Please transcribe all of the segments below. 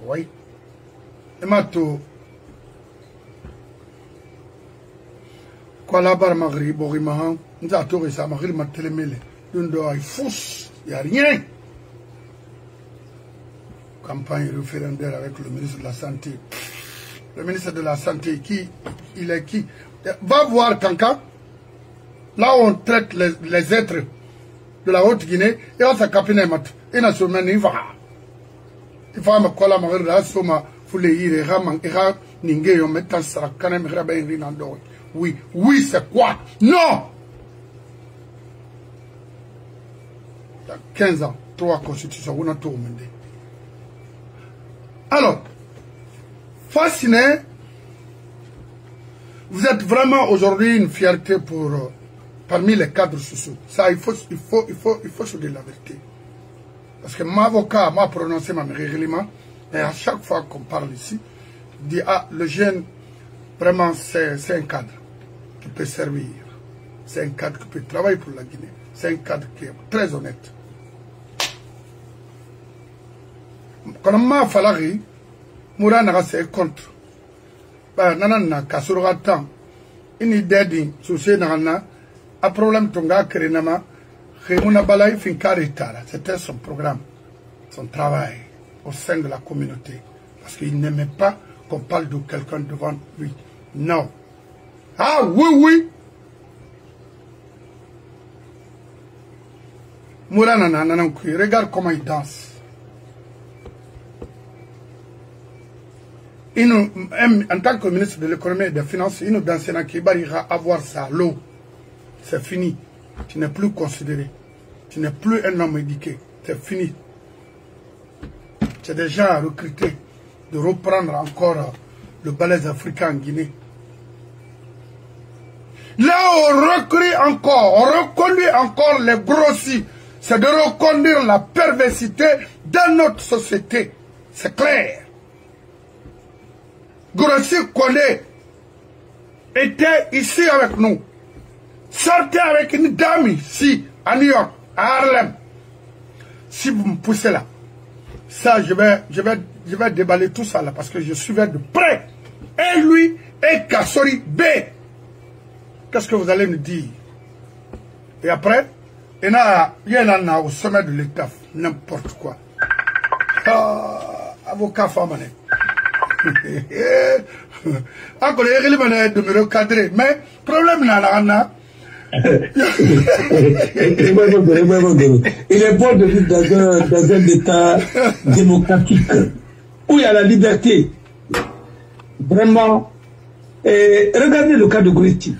Oui. Et maintenant, quoi là-bas, Magri, Borimahan, nous avons tout ça, Magri, ma télémélé. Nous devons y fousse, il n'y a rien. Campagne référendaire avec le ministre de la Santé. Le ministre de la Santé, qui, il est qui? Va voir Kanka, là où on traite les êtres de la Haute-Guinée, et on s'est capé les maths. Et on se met, il va. Il faut me coller ma règle, soma, foule ire, raman, ira, ningue, on met en sara, canem, raben, rinando. Oui, oui, c'est quoi? Non! Il y a 15 ans, 3 constitutions, on a tout remandé. Alors, fasciné, vous êtes vraiment aujourd'hui une fierté pour, parmi les cadres sociaux. Ça, il faut se dire la vérité. Parce que mon avocat m'a prononcé mon règlement, et à chaque fois qu'on parle ici, il dit, ah, le jeune, vraiment, c'est un cadre qui peut servir. C'est un cadre qui peut travailler pour la Guinée. C'est un cadre qui est très honnête. Quand m'a fallu, Moura n'a pas contre. Nanana, Kassurga Tan, une idée d'une société n'a un problème tonga Kerenama, Rémouna Balaï Finkaritara. C'était son programme, son travail au sein de la communauté. Parce qu'il n'aimait pas qu'on parle de quelqu'un devant lui. Non. Ah oui, oui. Moura Nana, regarde comment il danse. En tant que ministre de l'économie et des finances, il nous danse qui va avoir sa l'eau. C'est fini. Tu n'es plus considéré. Tu n'es plus un homme éduqué. C'est fini. Tu es déjà recruté de reprendre encore le balèze africain en Guinée. Là, on recrée encore, on reconduit encore les grossis. C'est de reconduire la perversité dans notre société. C'est clair. Grossi Kondé était ici avec nous. Sortez avec une dame ici, à New York, à Harlem. Si vous me poussez là, ça, je vais déballer tout ça là, parce que je suivais de près. Et lui, et Kassori B. Qu'est-ce que vous allez nous dire? Et après, il y en a au sommet de l'État, n'importe quoi. Avocat Famane. Encore de me recadrer, mais problème n'a. Il est bon de vivre dans un État démocratique où il y a la liberté. Vraiment. Regardez le cas de Greti.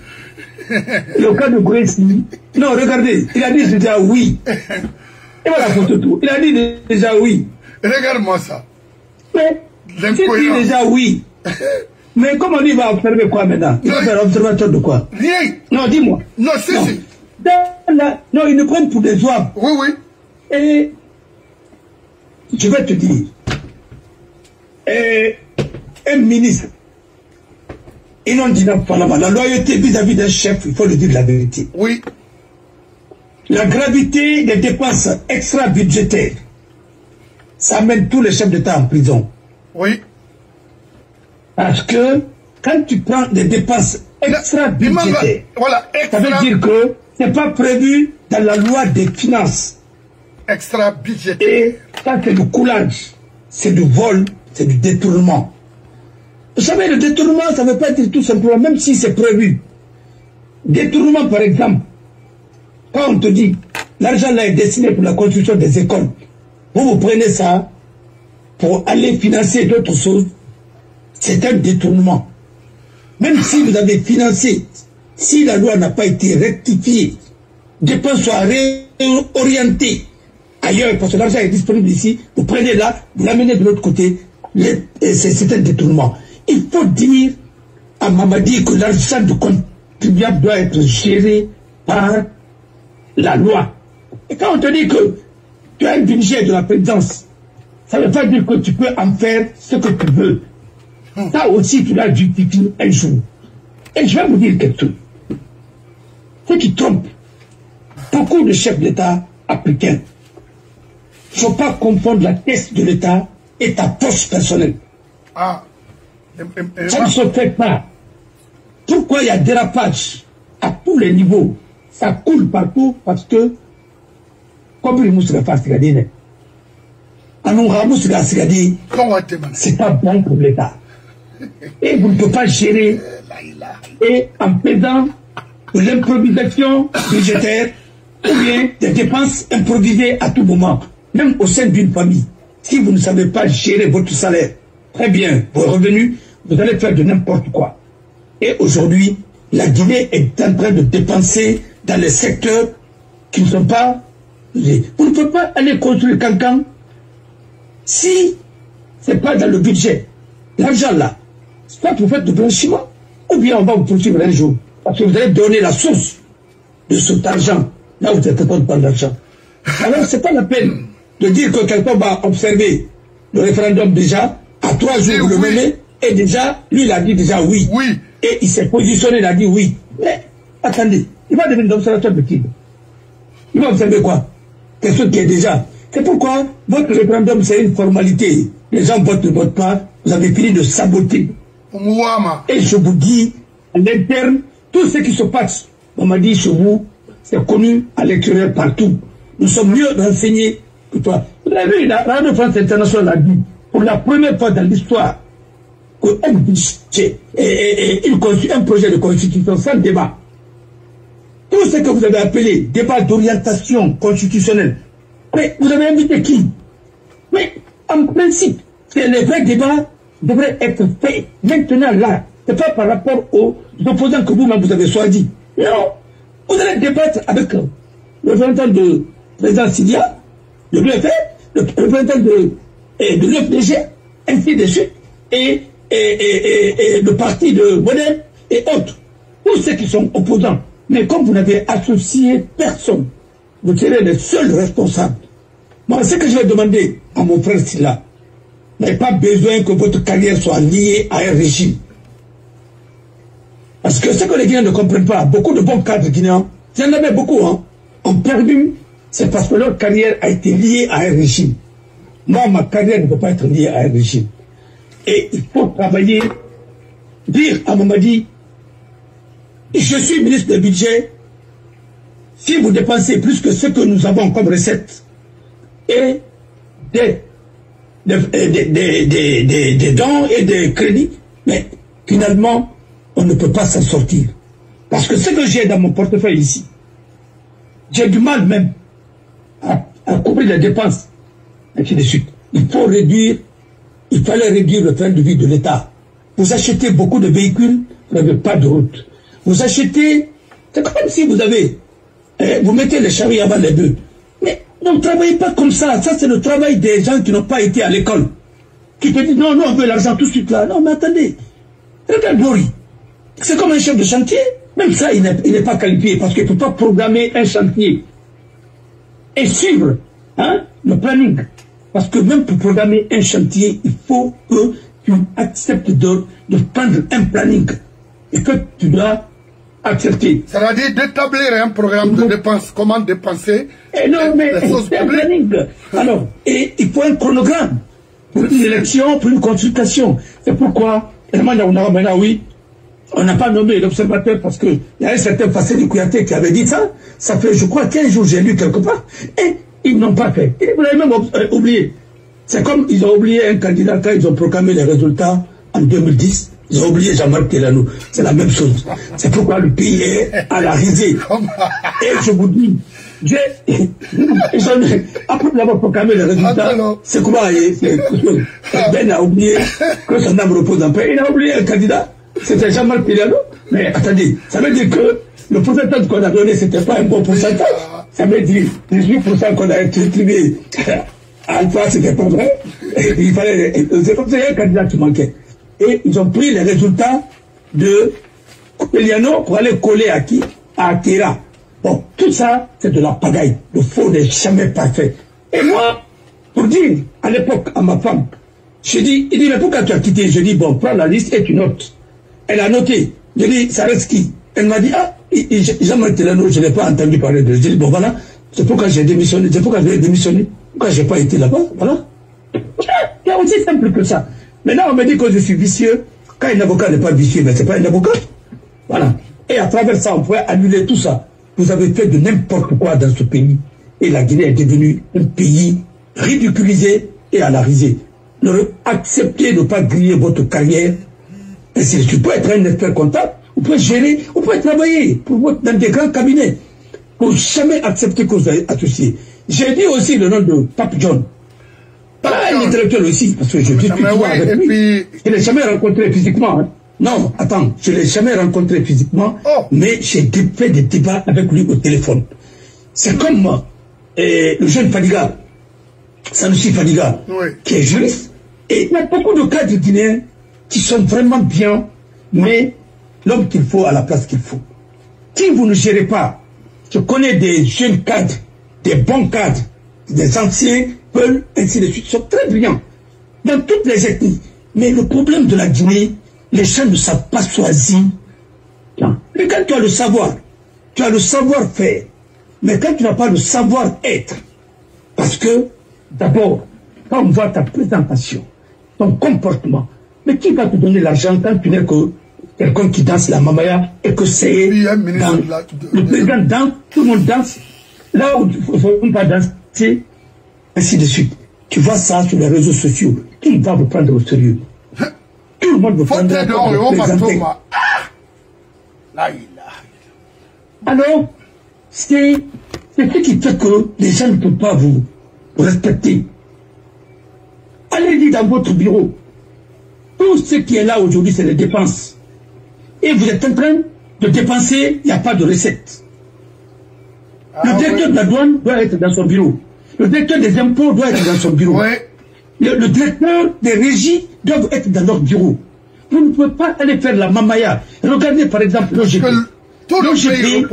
Le cas de Greti. Non, regardez, il a dit déjà oui. Et voilà la photo tout. Il a dit déjà oui. Regarde-moi ça. Mais il dit déjà oui. Mais comment il va observer quoi maintenant? Il va faire observateur de quoi? Rien. Non, dis-moi. Non, si, non. si. Non, ils nous prennent pour des hommes. Oui, oui. Et je vais te dire, un ministre, ils n'ont dit pas la loyauté vis-à-vis d'un chef, il faut le dire la vérité. Oui. La gravité des dépenses extra-budgétaires, ça amène tous les chefs d'État en prison. Oui. Parce que quand tu prends des dépenses extra-budgétaires, voilà, ça veut dire que ce n'est pas prévu dans la loi des finances. Extra-budgétaire. Et ça, c'est du coulage, c'est du vol, c'est du détournement. Vous savez, le détournement, ça ne veut pas dire tout simplement, même si c'est prévu. Détournement, par exemple, quand on te dit, l'argent là est destiné pour la construction des écoles, vous prenez ça pour aller financer d'autres choses, c'est un détournement. Même si vous avez financé, si la loi n'a pas été rectifiée, dépenses soient réorientées ailleurs, parce que l'argent est disponible ici, vous prenez là, vous l'amenez de l'autre côté, c'est un détournement. Il faut dire à Mamadi que l'argent du contribuable doit être géré par la loi. Et quand on te dit que tu as un budget de la présidence, ça ne veut pas dire que tu peux en faire ce que tu veux. Ça aussi, tu l'as justifié un jour. Et je vais vous dire quelque chose. Ce qui trompe beaucoup de chefs d'État africains, il ne faut pas confondre la caisse de l'État et ta poche personnelle. Ah. Ça ne se fait pas. Pourquoi il y a dérapage à tous les niveaux? Ça coule partout parce que, comme il mousse faire Sigadine, c'est pas bon pour l'État. Et vous ne pouvez pas gérer. Et en faisant de l'improvisation budgétaire ou bien des dépenses improvisées à tout moment, même au sein d'une famille. Si vous ne savez pas gérer votre salaire, très bien, vos revenus, vous allez faire de n'importe quoi. Et aujourd'hui, la Guinée est en train de dépenser dans les secteurs qui ne sont pas... Vous ne pouvez pas aller construire Cancan si ce n'est pas dans le budget. L'argent là, soit vous faites du blanchiment, ou bien on va vous poursuivre un jour. Parce que vous allez donner la source de cet argent. Là, vous êtes content de prendre l'argent. Alors, ce n'est pas la peine de dire que quelqu'un va observer le référendum déjà, à 3 jours, vous le menez, et déjà, lui, il a dit déjà oui. Oui. Et il s'est positionné, il a dit oui. Mais, attendez, il va devenir l'observateur de qui? Il va observer quoi? Quelque chose qui est déjà. C'est pourquoi votre référendum, c'est une formalité. Les gens votent, ne votent pas. Vous avez fini de saboter. Et je vous dis, à l'interne, tout ce qui se passe, on m'a dit chez vous, c'est connu à l'extérieur partout. Nous sommes mieux renseignés que toi. Vous avez vu, la Radio France Internationale a dit, pour la première fois dans l'histoire, qu'un budget un projet de constitution sans débat, tout ce que vous avez appelé débat d'orientation constitutionnelle, mais vous avez invité qui? Mais en principe, les vrais débats devraient être faits maintenant là. Ce n'est pas par rapport aux opposants que vous-même vous avez choisi. Non. Vous allez débattre avec le représentant de président Sidia, de l'UFR, le représentant de l'UFDG, ainsi de suite, et le parti de Modem et autres. Tous ceux qui sont opposants. Mais comme vous n'avez associé personne, vous serez les seuls responsables. Moi, ce que je vais demander à mon frère Silla, vous n'avez pas besoin que votre carrière soit liée à un régime. Parce que ce que les Guinéens ne comprennent pas, beaucoup de bons cadres guinéens, il y en avait beaucoup, hein, ont perdu, c'est parce que leur carrière a été liée à un régime. Moi, ma carrière ne peut pas être liée à un régime. Et il faut travailler, dire à Mamadi, je suis ministre du budget, si vous dépensez plus que ce que nous avons comme recette, et des dons et des crédits, mais finalement, on ne peut pas s'en sortir. Parce que ce que j'ai dans mon portefeuille ici, j'ai du mal même à couvrir les dépenses, ainsi de suite. Il fallait réduire le train de vie de l'État. Vous achetez beaucoup de véhicules, vous n'avez pas de route. Vous achetez, c'est comme si vous avez, vous mettez les charrues avant les bœufs. Mais ne travaillez pas comme ça. Ça, c'est le travail des gens qui n'ont pas été à l'école. Qui te disent, non, non, on veut l'argent tout de suite là. Non, mais attendez. Regarde Bori. C'est comme un chef de chantier. Même ça, il n'est pas qualifié parce qu'il ne peut pas programmer un chantier et suivre le planning. Parce que même pour programmer un chantier, il faut que tu acceptes de prendre un planning et que tu dois accepter. Ça veut dire d'établir un programme de dépenses, comment dépenser. Et non, mais c'est un planning. Alors, et il faut un chronogramme pour une élection, pour une consultation. C'est pourquoi, oui, on n'a pas nommé l'observateur parce qu'il y a un certain Fassé de Kouyaté qui avait dit ça. Ça fait, je crois, 15 jours, j'ai lu quelque part. Et ils n'ont pas fait. Et vous l'avez même oublié. C'est comme ils ont oublié un candidat quand ils ont proclamé les résultats en 2010. Ils ont oublié Jean-Marc Telanou. C'est la même chose. C'est pourquoi le pays est à la risée. Et je vous dis, après d'avoir proclamé les résultats, c'est quoi? Ben a oublié que son âme repose en paix. Il a oublié un candidat. C'était Jean-Marc Telanou. Mais attendez, ça veut dire que le pourcentage qu'on a donné, c'était pas un bon pourcentage. Ça veut dire 18% qu'on a attribué à Alpha, c'était pas vrai. Il fallait, c'est comme ça, il y a un candidat qui manquait. Et ils ont pris les résultats de Eliano pour aller coller à qui? À Akira. Bon, tout ça, c'est de la pagaille. Le faux n'est jamais parfait. Et moi, pour dire, à l'époque, à ma femme, je dis, il dit, mais pourquoi tu as quitté? Je dis, bon, prends la liste et tu notes. Elle a noté. Je dis, ça reste qui? Elle m'a dit, ah, Jean-Marc Telanou, je n'ai pas entendu parler de lui. Je dis, bon, voilà, c'est pourquoi j'ai démissionné. C'est pourquoi j'ai démissionné. Pourquoi je n'ai pas été là-bas? Voilà. Il y a aussi simple que ça. Maintenant, on me dit que je suis vicieux. Quand un avocat n'est pas vicieux, mais ce n'est pas un avocat. Voilà. Et à travers ça, on pourrait annuler tout ça. Vous avez fait de n'importe quoi dans ce pays. Et la Guinée est devenue un pays ridiculisé et alarisé. Acceptez de ne pas griller votre carrière. Et si tu peux être un expert comptable, vous pouvez gérer, vous pouvez travailler dans des grands cabinets. Pour jamais accepter que vous soyez associé. J'ai dit aussi le nom de Pape John. Pas un intellectuel aussi, parce que je discute souvent avec lui. Je ne l'ai jamais rencontré physiquement. Hein. Non, attends, je ne l'ai jamais rencontré physiquement, mais j'ai fait des débats avec lui au téléphone. C'est comme moi, le jeune Fadiga, Sanoussi Fadiga, qui est juriste, et il y a beaucoup de cadres guinéens qui sont vraiment bien, mais l'homme qu'il faut à la place qu'il faut. Si vous ne gérez pas, je connais des jeunes cadres, des bons cadres, des anciens, Peul, ainsi de suite, sont très brillants, dans toutes les ethnies. Mais le problème de la Guinée, les gens ne savent pas choisir. Mais quand tu as le savoir, tu as le savoir-faire. Mais quand tu n'as pas le savoir-être, parce que, d'abord, quand on voit ta présentation, ton comportement, mais qui va te donner l'argent quand tu n'es que quelqu'un qui danse la mamaya et que c'est le président danse, tout le monde danse, là où il ne faut pas danser, ainsi de suite. Tu vois ça sur les réseaux sociaux, qui va vous prendre au sérieux? Tout le monde vous prendra comme présenté. Alors, c'est ce qui fait que les gens ne peuvent pas vous respecter. Allez-y dans votre bureau. Tout ce qui est là aujourd'hui, c'est les dépenses. Et vous êtes en train de dépenser, il n'y a pas de recette. Le directeur de la douane doit être dans son bureau. Le directeur des impôts doit être dans son bureau. Le directeur des régies doivent être dans leur bureau. Vous ne pouvez pas aller faire la mamaya. Regardez par exemple l'OGP. L'OGP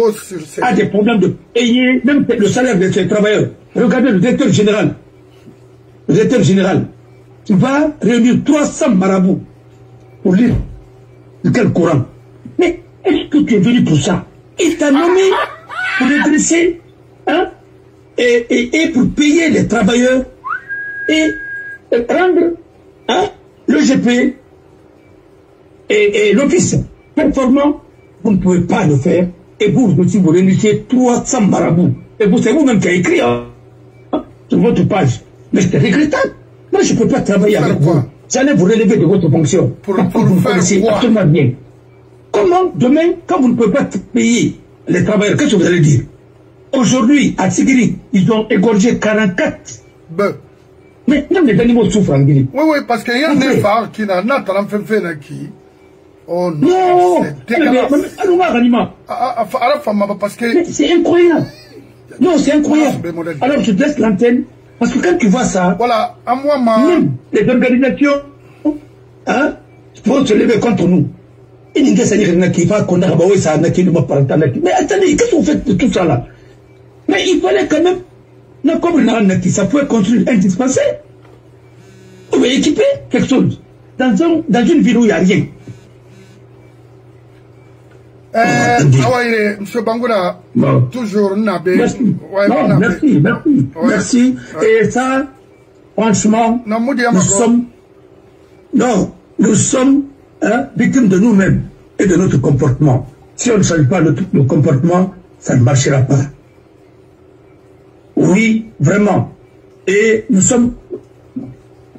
a des problèmes de payer même le salaire de ses travailleurs. Regardez le directeur général. Le directeur général va réunir 300 marabouts pour lire le Coran. Mais est-ce que tu es venu pour ça? Il t'a nommé pour redresser, hein, et pour payer les travailleurs et rendre, hein, l'OGP et l'office performant. Vous ne pouvez pas le faire. Et vous aussi, vous réunissez 300 marabouts. Et c'est vous-même qui avez écrit, hein, sur votre page. Mais c'est regrettable. Moi, je ne peux pas travailler avec vous. J'allais vous relever de votre fonction. Pour vous connaissez absolument bien. Comment, demain, quand vous ne pouvez pas payer les travailleurs, qu'est-ce que vous allez dire? Aujourd'hui, à Tigiri, ils ont égorgé 44. Mais même les animaux souffrent en Guinée. Oui, parce qu'il y a un effort qui n'a pas fait qui. Oh non, c'est dégueulasse. C'est incroyable. Non, c'est incroyable. Alors je laisse l'antenne, parce que quand tu vois ça, voilà, à moi, même les organisations, hein, vont se lever contre nous. Mais attendez, qu'est-ce que vous faites de tout ça là? Mais il fallait quand même, non, comme ça pouvait construire un dispensaire. On va équiper quelque chose. Dans une ville où il n'y a rien. Monsieur Bangoura, toujours Nabé. Merci. Merci. Et ça, franchement, nous sommes victimes de nous-mêmes et de notre comportement. Si on ne change pas le comportement, ça ne marchera pas. Oui, vraiment. Et nous sommes...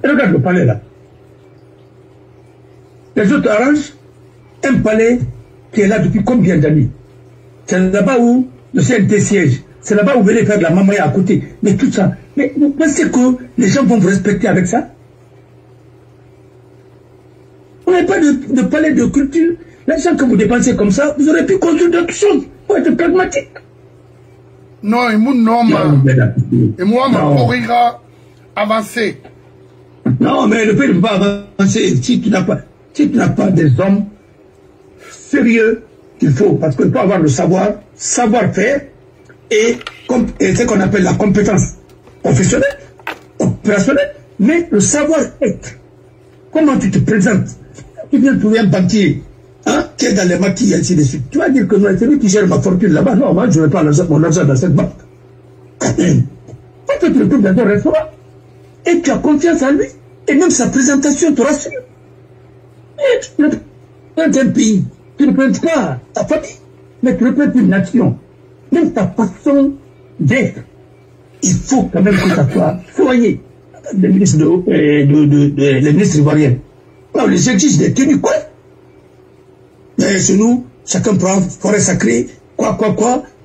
Regarde le palais là. Les autres arrangent un palais qui est là depuis combien d'années? C'est là-bas où le CNT siège. C'est là-bas où vous venez faire de la mamaya à côté. Mais tout ça. Mais vous pensez que les gens vont vous respecter avec ça? On n'a pas de palais de culture. L'argent que vous dépensez comme ça, vous aurez pu construire d'autres choses. Pour être pragmatique. Non, et moi, pourra avancer. Non, mais le pays ne peut pas avancer si tu n'as pas des hommes sérieux qu'il faut, parce qu'il faut avoir le savoir-faire et ce qu'on appelle la compétence professionnelle, opérationnelle, mais le savoir-être. Comment tu te présentes? Tu viens trouver un banquier, hein, qui est dans les maquilles, et ainsi de suite. Tu vas dire que c'est lui qui gère ma fortune là-bas. Non, moi, je ne vais pas mon argent dans cette banque. Quand tu te retrouves dans un restaurant et tu as confiance en lui, Et même sa présentation te rassure. Tu représentes un pays, tu ne représentes pas ta famille, mais tu représentes une nation. Même ta façon d'être, il faut quand même que ça soit. Vous voyez, les ministres les ministres ivoiriens, on les exige des tenues, quoi. Mais chez nous, chacun prend forêt sacrée, quoi,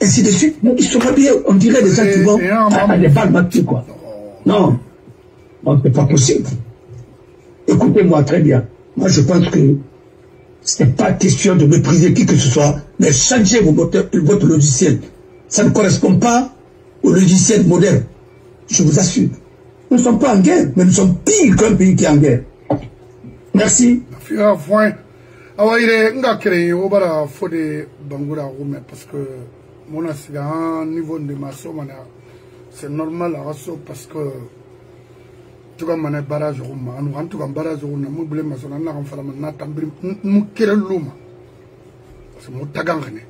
ainsi de suite. Donc ils sont habillés, on dirait des gens qui vont à des balles battues, quoi. Non, c'est pas possible. Écoutez-moi très bien. Moi, je pense que ce n'est pas question de mépriser qui que ce soit, mais changez votre logiciel. Ça ne correspond pas au logiciel moderne. Je vous assure. Nous ne sommes pas en guerre, mais nous sommes pire qu'un pays qui est en guerre. Merci. Parce que mon niveau de masso, c'est normal parce que tu vas maner barrage en tout cas barrage on a mobile maçon na on fala na tambri mu kele luma parce que mu tagangane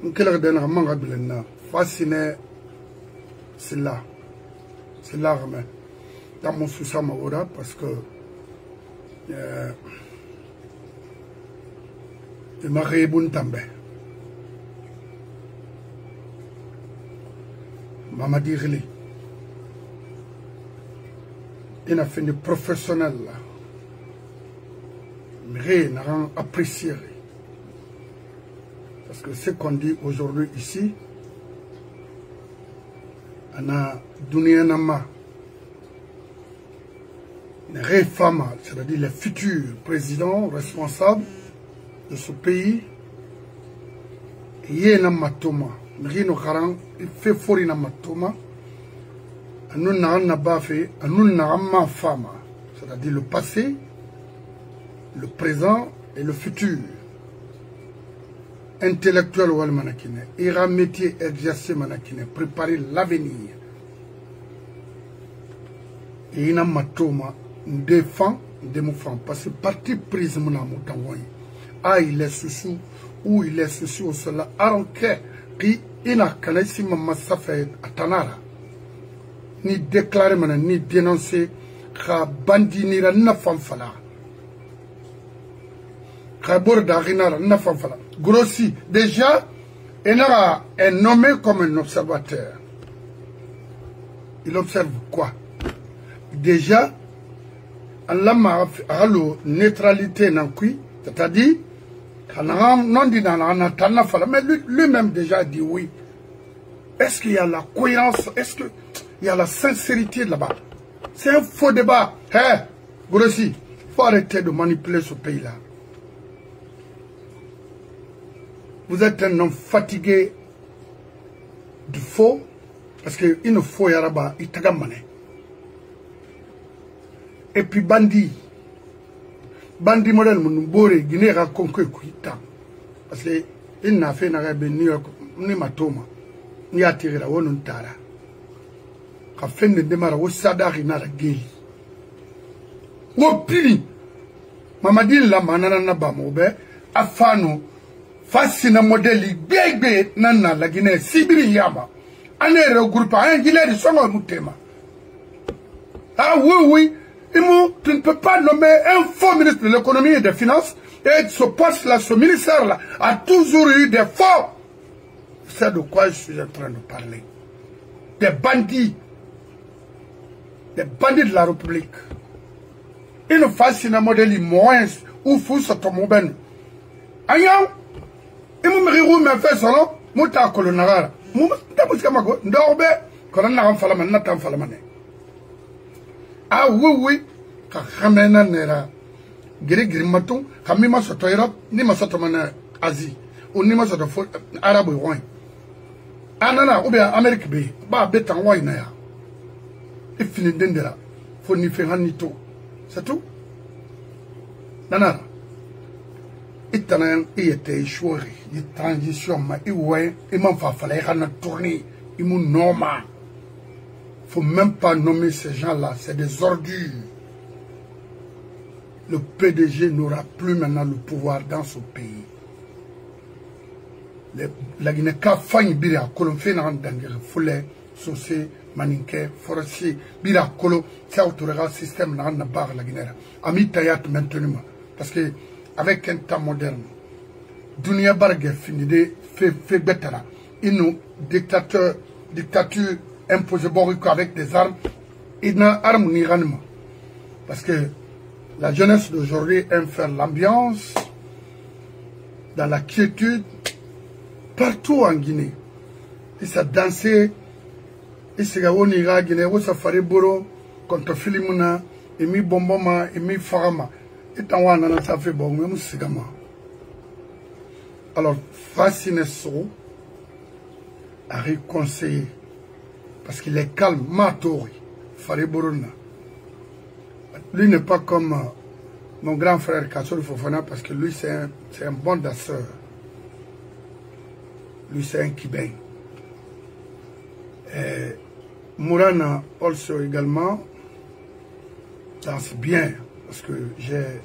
mu kele de na manga bilena fasciné c'est là mais dans mon souci ma parce que il m'a rébun tambe mama dirili il a fait des professionnels là. Mais n'a rien apprécié. Parce que ce qu'on dit aujourd'hui ici, on a donné un nama. Les femmes, c'est-à-dire les futurs présidents responsables de ce pays, il y a un matoma. Il fait fort un matoma. Nous n'avons pas fait, nous n'avons pas femme, c'est-à-dire le passé, le présent et le futur. Intellectuel ou manakine, ira métier exercer manakine, préparer l'avenir. Et il n'a pas défend des mouvements parce que parti prise mon amour ah il est sous ou il est sous cela aranke qui ina kanasi mama safa atanara. Ni déclarer ni dénoncer ka bandinira na fanfala ka borda rinara na fanfala grossi déjà Enara est nommé comme un observateur. Il observe quoi? Déjà Allah m'a neutralité nankui, c'est-à-dire non dit mais lui-même déjà dit oui. Est-ce qu'il y a la cohérence? Est-ce qu'il y a la sincérité là-bas? C'est un faux débat. Hé, Grossi, il faut arrêter de manipuler ce pays-là. Vous êtes un homme fatigué du faux, parce qu'il ne faut y avoir, il t'a mané. Et puis bandit modèle, mon boré, Guinée a conquis kuita. Parce qu'il n'a fait ni matoma. Ni attiré la wonuntara. Ka fende demara wo sadari na la geli. Wo pili. Mamadi la manana na ba mobe afano fasina modeli bebe nana la Guinée sibiri yama. Ane regroupe un gilet songo mutema. Ah oui. Tu ne peux pas nommer un faux ministre de l'économie et des finances et ce poste-là, ce ministère-là a toujours eu des faux. C'est de quoi je suis en train de parler. Des bandits. Des bandits de la République. Ils ne fassent un modèle moins ou fou sur ton mobile. Aïe, ils m'ont rirou, mais fait son nom, mouta colonara. Mouta mouskamago, ndorbe, colonara falaman, natan falamane. Ah oui, ka khamena nera. Giri matou, kamima soto Europe, ni ma soto mana Asie, ou ni ma soto Arabe ou ouin. Anana, ou bien Amérique B, ba betan ouin na ya. Il finit d'endera, faut ni faire ni tout. C'est tout? Nana. Itanan, il était échoué, il transition, ma ouin, il m'en fa fallait rana tourner, il m'en normal. Il ne faut même pas nommer ces gens-là, c'est des ordures. Le PDG n'aura plus maintenant le pouvoir dans ce pays. La Guinée, quand Fanny Bira, Colomfé n'a pas Sosé, Maninke, Forestier, Bira Kolo, ça autorisera le système dans la barre la Guinée. Ami Tayat maintenant. Parce que avec un temps moderne, Dunia Bargue finit de fait betara. Il nous dictature imposée Borico avec des armes. Il n'a arme ni ranima. Parce que la jeunesse d'aujourd'hui aime faire l'ambiance dans la quiétude partout en Guinée. Il s'est dansé, il s'est gagné à Guinée, il s'est fait bourreau contre Filimuna, il mis bomboma, il mis farama. Et tant qu'on a ça fait bon, même si c'est alors, fasciné so a réconcilié parce qu'il est calme, matori, Fariburuna. Lui n'est pas comme mon grand frère Kassori Fofana parce que lui c'est un bon danseur. Lui c'est un Kibin. Mourana also également danse bien parce que j'ai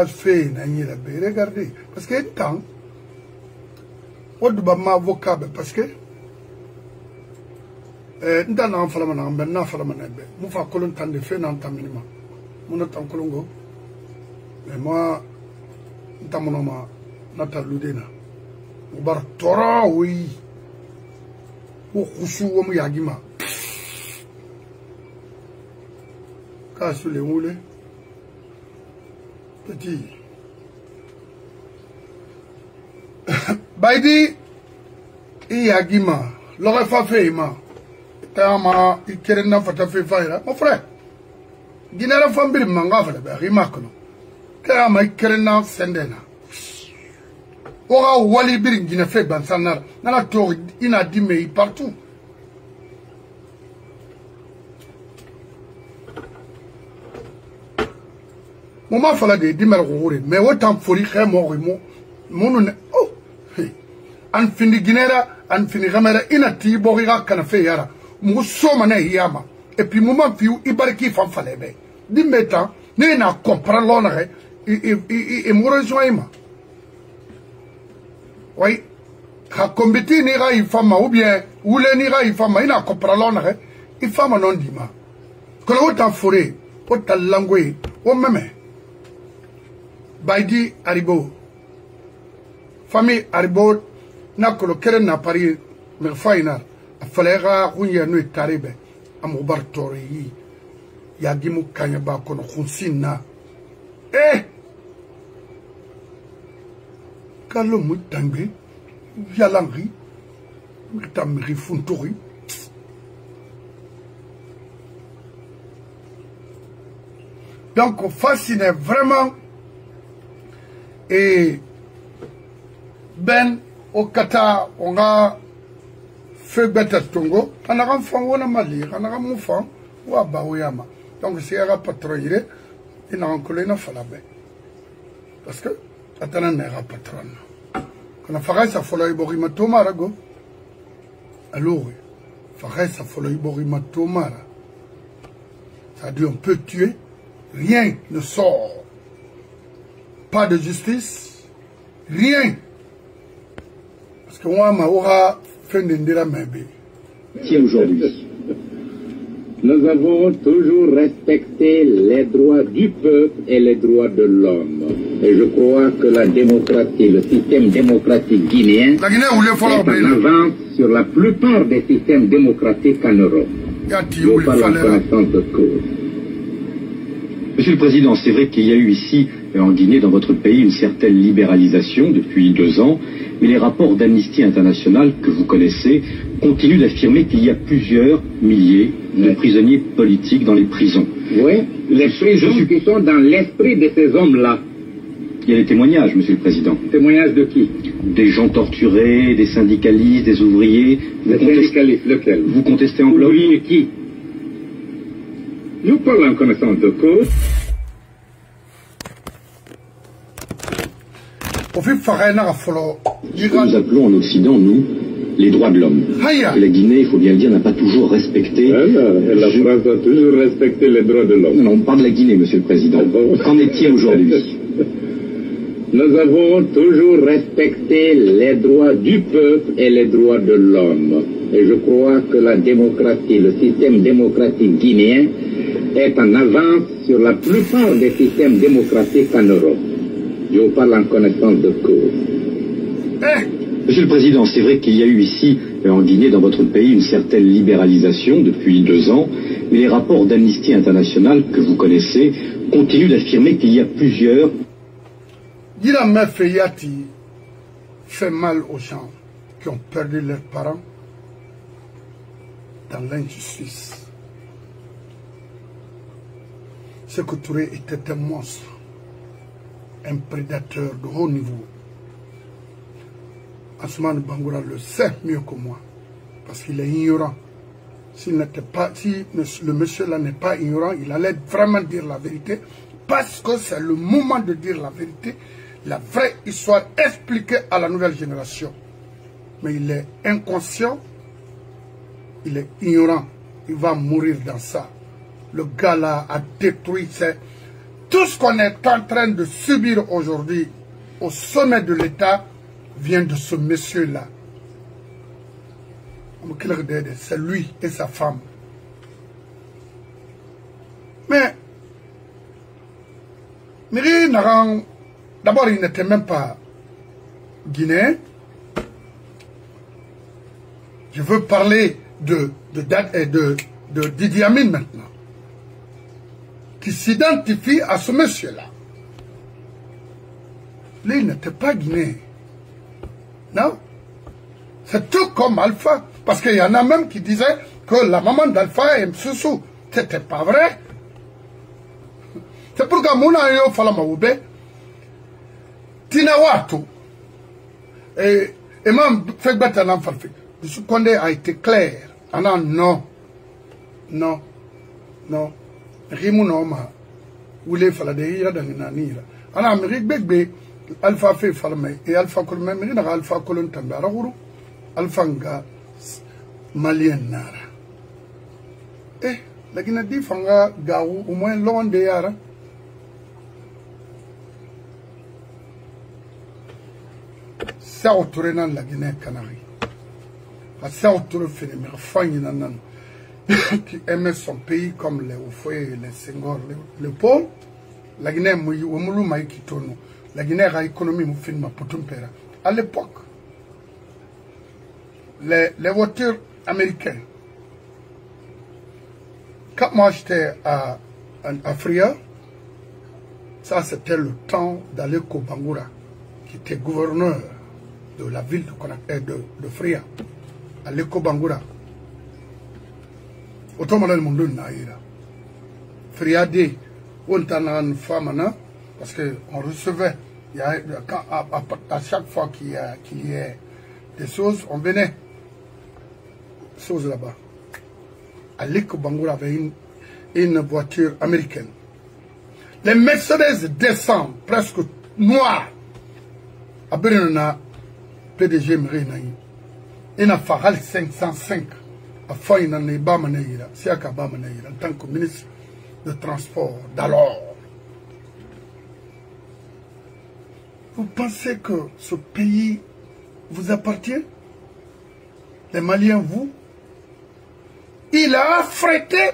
fait regardez parce que temps on doit m'avocat parce que ndana en fala mana ben na fala mana be mu fa kolon tan de fe nan taminima mun tan kolongo mais moi ntamono ma nata ludena mu bar toro wi ko khusu wo mu yagima ka su le mule petit baidi yagima lo fa fe ma Tama ikerena fata fe faira mon frère Guinera fambiri manga fala be rimakno Tama ikerena sendena Ora wali bir Guinea fe bansanar nana to ina dime partout Moma fala de dimer gore mais autant fori khemo mo ne oh an fini Guinera an fini gamera ina ti boriga kana fe yara Moussomane yama et puis moment fiu ibariki fan falebe dimeta ne na comprendre l'honneur et me rejoindre oui ha combité ni ra ifama ou bien ou le ni ra ifama ina comprendre l'honneur ifama non dima que la autant forêt autant langue o meme baidi aribo famille aribo na ko keren na Paris me faina Falera Runya no Taribe, Amobartori, Yagimu Kanyaba kono Hunsina. Kalo Mutangbe, Yalangri, Mutamri Funtori. Donc, on fascinait vraiment. Et Ben, au Qatar, on a fait bête Tongo, on a un fan, on a Mali, on a un fan, ou à Baouyama. Donc, si on a patrouillé, il a un collègue, parce que, attends, on a un patron. Quand on fait ça, il faut le borima tomara, go. Alors, faire ça, il faut le borima tomara. C'est-à-dire, on peut tuer, rien ne sort. Pas de justice, rien. Parce que moi, ma aura fait d'indira mébé. Tiens, aujourd'hui, nous avons toujours respecté les droits du peuple et les droits de l'homme. Et je crois que la démocratie, le système démocratique guinéen, est en avance sur la plupart des systèmes démocratiques en Europe. Nous par la connaissance de cause. Monsieur le Président, c'est vrai qu'il y a eu ici, en Guinée, dans votre pays, une certaine libéralisation depuis 2 ans, mais les rapports d'Amnesty International que vous connaissez continuent d'affirmer qu'il y a plusieurs milliers de prisonniers politiques dans les prisons. Oui, les prisons qui sont dans l'esprit de ces hommes-là. Il y a des témoignages, Monsieur le Président. Témoignages de qui? Des gens torturés, des syndicalistes, des ouvriers. Les syndicalistes, lequel? Vous contestez en bloc? Ouvriers qui? Nous parlons en connaissance de cause. Ce que nous appelons en Occident, nous, les droits de l'homme. Et la Guinée, il faut bien le dire, n'a pas toujours respecté... La France a toujours respecté les droits de l'homme. Non, on parle de la Guinée, Monsieur le Président. Qu'en est-il aujourd'hui? Nous avons toujours respecté les droits du peuple et les droits de l'homme. Et je crois que la démocratie, le système démocratique guinéen est en avance sur la plupart des systèmes démocratiques en Europe. Je vous parle en connaissance de cause. Monsieur le Président, c'est vrai qu'il y a eu ici, en Guinée, dans votre pays, une certaine libéralisation depuis 2 ans, mais les rapports d'Amnesty International que vous connaissez continuent d'affirmer qu'il y a plusieurs... Guillaume Feyati fait mal aux gens qui ont perdu leurs parents dans l'injustice. Sékou Touré était un monstre, un prédateur de haut niveau. Assoumani Bangoura le sait mieux que moi, parce qu'il est ignorant. Si le monsieur-là n'est pas ignorant, il allait vraiment dire la vérité, parce que c'est le moment de dire la vérité, la vraie histoire expliquée à la nouvelle génération. Mais il est inconscient, il est ignorant, il va mourir dans ça. Le gars-là a détruit tout ce qu'on est en train de subir aujourd'hui au sommet de l'État vient de ce monsieur-là. C'est lui et sa femme. Mais d'abord, il n'était même pas guinéen. Je veux parler de Idi Amin maintenant, qui s'identifie à ce monsieur-là. Lui, il n'était pas guinéen. Non. C'est tout comme Alpha. Parce qu'il y en a même qui disaient que la maman d'Alpha est Msoussou. C'était pas vrai. C'est pourquoi Mouna Yo Falamaoube, Tinawatu, et même Fegbata Lamfarfi, M. Condé a été clair. Non. Rimunoma, Oulé Faladeira Daninira. Ana Amérique Begbe, Alpha Fe Falame, et Alpha Colomé, Alpha Colon Tambaraouro, Alpha Nga Malien Nara. La Guinée dit Fanga Gaou, au moins loin de Yara. Ça autour dans la Guinée Canarie. Ça autour fait des merveilles qui aimait son pays comme les Ofoye, les Senghor, les Paul. La Guinée Moulou Maïkitono. La Guinée a économie Moufine Maputumpera. À l'époque, les voitures américaines. Quand moi j'étais à Fria, ça c'était le temps d'Aleko Bangoura, qui était gouverneur de la ville de Fria. Aleko Bangoura. Automobile Mundo Naïra. Fria D, on t'en famana, parce qu'on recevait, à chaque fois qu'il y a des choses, on venait, choses là-bas. Aleko Bangoura avait une voiture américaine. Les Mercedes descendent presque noirs. À Berlin, PDG Mrenaï. Il a Faral 505. À Faïna Nebamaneira, Siaka Bamaneira, en tant que ministre de Transport d'alors. Vous pensez que ce pays vous appartient? Les Maliens, vous? Il a affrété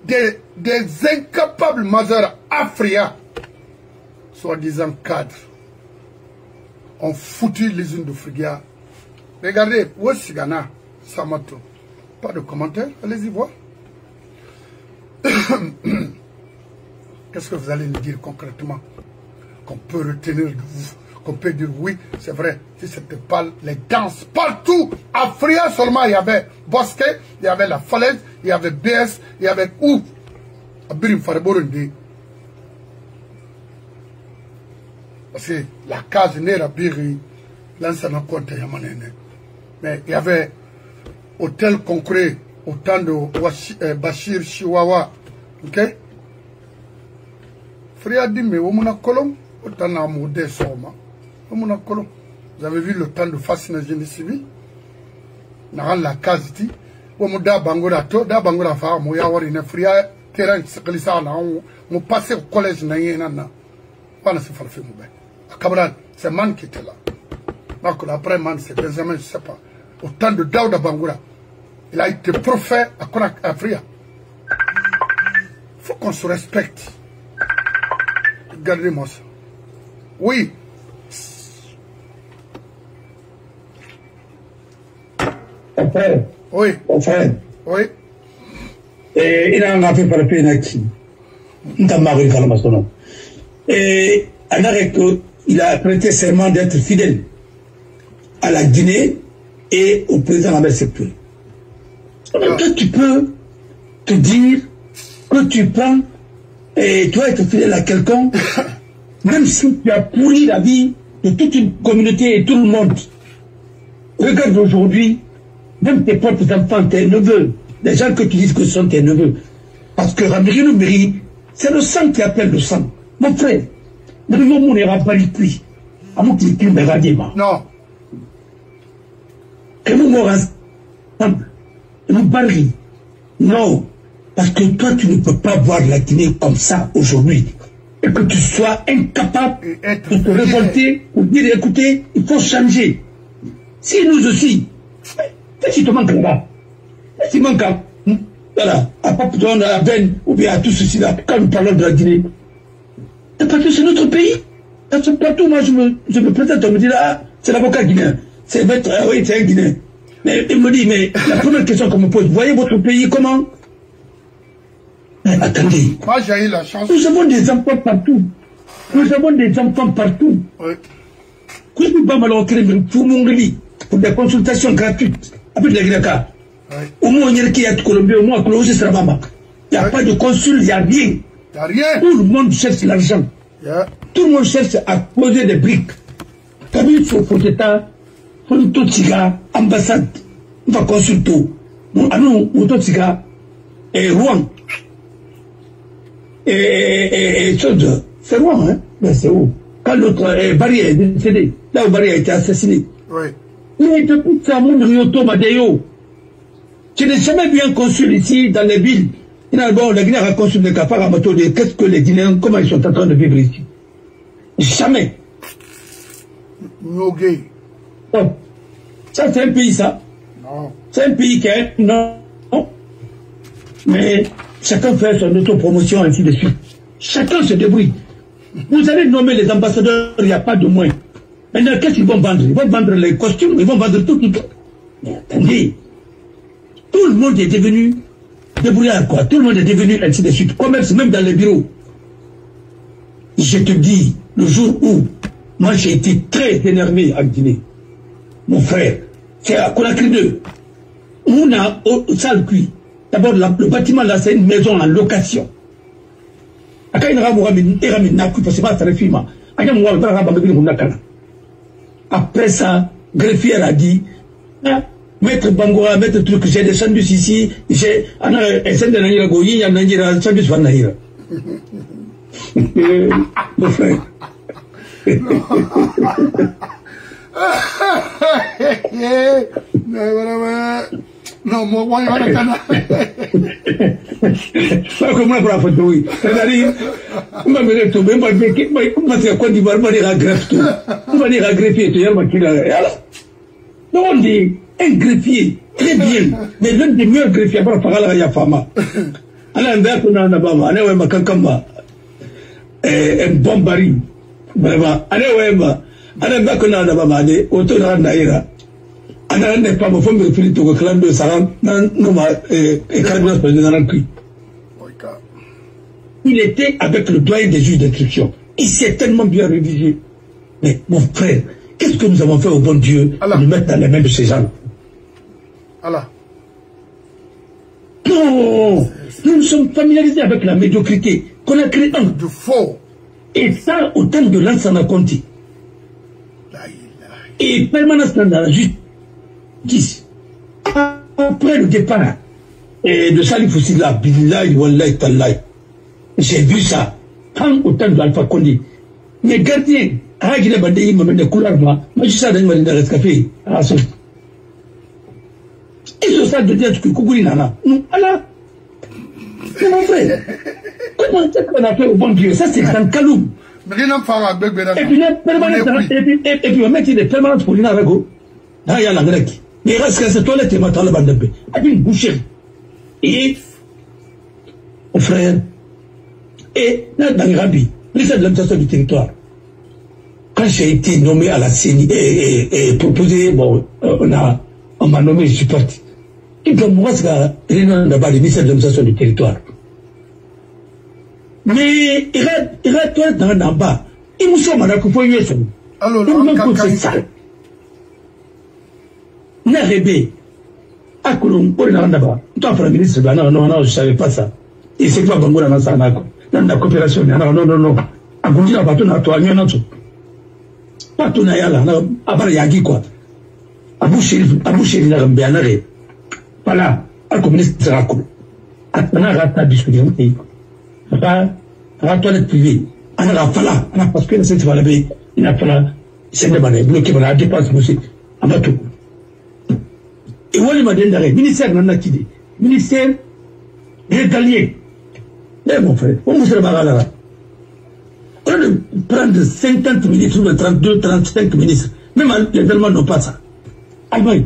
des incapables majeurs africains, soi-disant cadres, ont foutu l'usine de Frigia. Regardez, Ouessigana, Samato. Pas de commentaires, allez-y voir. Qu'est-ce que vous allez nous dire concrètement? Qu'on peut retenir de vous, qu'on peut dire oui, c'est vrai. Si c'était pas les danses partout, à Fria seulement, il y avait Bosquet, il y avait la Falaise, il y avait BS, il y avait où? À Birim Faraborundi. Parce que la case n'est pas Biri, l'ancien compte Yamanene. Mais il y avait hôtel concret au temps de Bachir Chihuahua. Ok? Fria dit, mais au Monacolom, au temps de Moudé Soma. Au Monacolom. Vous avez vu le temps de fascination génie civil? Dans la case ici. Au Mouda Bangoura, da Bangoura Fa, Mouyawari, Fria, Kéran, Sekalisa, on passait au collège Nayena. Pas se faire fait. à Cabral. C'est Man qui était là. Donc après Man, c'est Benjamin, je ne sais pas. Au temps de Daouda Bangoura. Il a été prophète à Konak Afria. Il faut qu'on se respecte. Regardez-moi ça. Oui. Mon frère. Oui. Mon frère. Oui. Et il a un affaire par le pays. Il a prêté serment d'être fidèle à la Guinée et au président Ahmed Sékou. Toi, tu peux te dire que tu prends et tu vas être fidèle à quelqu'un, même si tu as pourri la vie de toute une communauté et tout le monde. Regarde aujourd'hui, même tes propres enfants, tes neveux, les gens que tu dis que ce sont tes neveux. Parce que Ramiri Noubiri, c'est le sang qui appelle le sang. Mon frère, nous ne pouvons pas lui à mon petit me regarder. Non. Que nous mourons ensemble. Nous barrons. Non. Parce que toi, tu ne peux pas voir la Guinée comme ça aujourd'hui. Et que tu sois incapable de te révolter ou dire, écoutez, il faut changer. Si nous aussi, si tu manques là-bas, si tu manques voilà, à Papouton, à Ben, ou bien à tout ceci là, quand nous parlons de la Guinée, c'est parce que c'est notre pays. Partout, moi, je me présente, on me dit là, ah, c'est l'avocat guinéen. C'est maître, ah oui, c'est un Guinéen. Mais il me dit, mais la première question qu'on me pose, vous voyez votre pays comment? Mais attendez. Moi, j'ai eu la chance. Nous avons des enfants partout. Nous avons des enfants partout. Oui. Pour des consultations gratuites. Avec les Guinéens. Au moins, il y a Colombie, au moins, il n'y a pas de consul, il n'y a rien. Il n'y a rien. Tout le monde cherche l'argent. Yeah. Tout le monde cherche à poser des briques. Comme il faut État, pour tout Tiga, ambassade, on va consulter. Nous, tout Tiga, et Rouen. Et chose, c'est Rouen, hein? Mais c'est où? Quand l'autre Barry est décédé, là où Barry a été assassiné. Oui. Mais depuis ça, mon Rioto Madeo. Je n'ai jamais vu un consul ici dans les villes. Bon, les Guinéens ont consul de Kapar à Mato de qu'est-ce que les Guinéens, comment ils sont en train de vivre ici. Jamais. No gay. Oh. Ça, c'est un pays, ça. Non. C'est un pays qui est. Non. Mais chacun fait son autopromotion, ainsi de suite. Chacun se débrouille. Vous allez nommer les ambassadeurs, il n'y a pas de moins. Maintenant, qu'est-ce qu'ils vont vendre? Ils vont vendre les costumes, ils vont vendre tout. Mais attendez. Tout le monde est devenu débrouillard, quoi. Tout le monde est devenu ainsi de suite. Commerce, même dans les bureaux. Je te dis, le jour où moi j'ai été très énervé en Guinée, mon frère, c'est à Conakry 2. On a au salle cuit. D'abord, le bâtiment là, c'est une maison en location. Après ça, greffier a dit, Maître Bangoura, maître truc, j'ai des sandwichs ici, j'ai un sandwich goyi, il y a un sandwich van Nahira. Mon frère. Non, moi, on va le canard. Comment on va faire oui. C'est-à-dire, on va me retrouver, on va faire quoi d'Ivoire, on va dire à greffe, on va dire à greffier, tu vois, qui l'a. Alors, donc on dit, un greffier, très bien, mais l'un des meilleurs greffiers, après, par là, il y a Fama. Alors, un gars qu'on a en Abama, allez, ouais, ma kankamba, un bon baril, vraiment, allez, ouais, ma, allez, un gars qu'on a en Abama, allez, autour de la Naïra. Il était avec le doyen des juges d'instruction. Il s'est tellement bien rédigé. Mais mon frère, qu'est-ce que nous avons fait au bon Dieu de nous mettre dans les mains de ces gens? Allah. Non, nous nous sommes familiarisés avec la médiocrité qu'on a créé un. Du faux. Et ça, au terme de Lansana Conti. Et permanence dans la justice. Après le départ de Salif Oussila, Billahi Wallahi Tallahi, j'ai vu ça quand au temps d'Alpha Condé. Mes gardiens, Ragile Badei m'a mené couleur, moi, je suis dans le rescapé. Ils ont ça de dire que Kougouli Nana. Non, Allah. C'est mon frère. Comment est-ce qu'on a fait au bon Dieu? Ça, c'est un caloum. Mais rien ne fera avec Bénin. Et puis, on met des permanentes pour l'Inarago. Là, il y a la grecque. Mais il reste que cette toilette est maintenant le bandepé. Et puis, une bouchée. Et, mon frère, et, là, dans les rabis, ministre de l'administration du territoire, quand j'ai été nommé à la CENI et proposé, bon, on m'a nommé, je suis parti. Et comme moi, c'est là-bas, le ministère de l'administration du territoire. Mais il reste toi dans bas. Il me semble que faut y être. Alors, c'est sale. N'a rébé. À Colomb, on est là-bas. Toi, le ministre, non, je savais pas ça. Et c'est quoi, Bango, dans ça, dans la coopération. Non. À continuer à partir de toi, il y en a tout. Pas tout, il y a là, à part Yagi, quoi. À boucher, il y a un bien arrêt. Voilà, à communiste, c'est la cour. À ta discussion, la toilette privée, on a fallu, parce que cette fois-là, il a fallu, c'est bloqué, on a dépassé aussi, on a tout. Et on m'a dit, ministère de la ministère régalien. Mais mon frère, on vous là. On a de prendre 50 ministres ou 32, 35 ministres. Même les Allemands n'ont pas ça. Allemagne,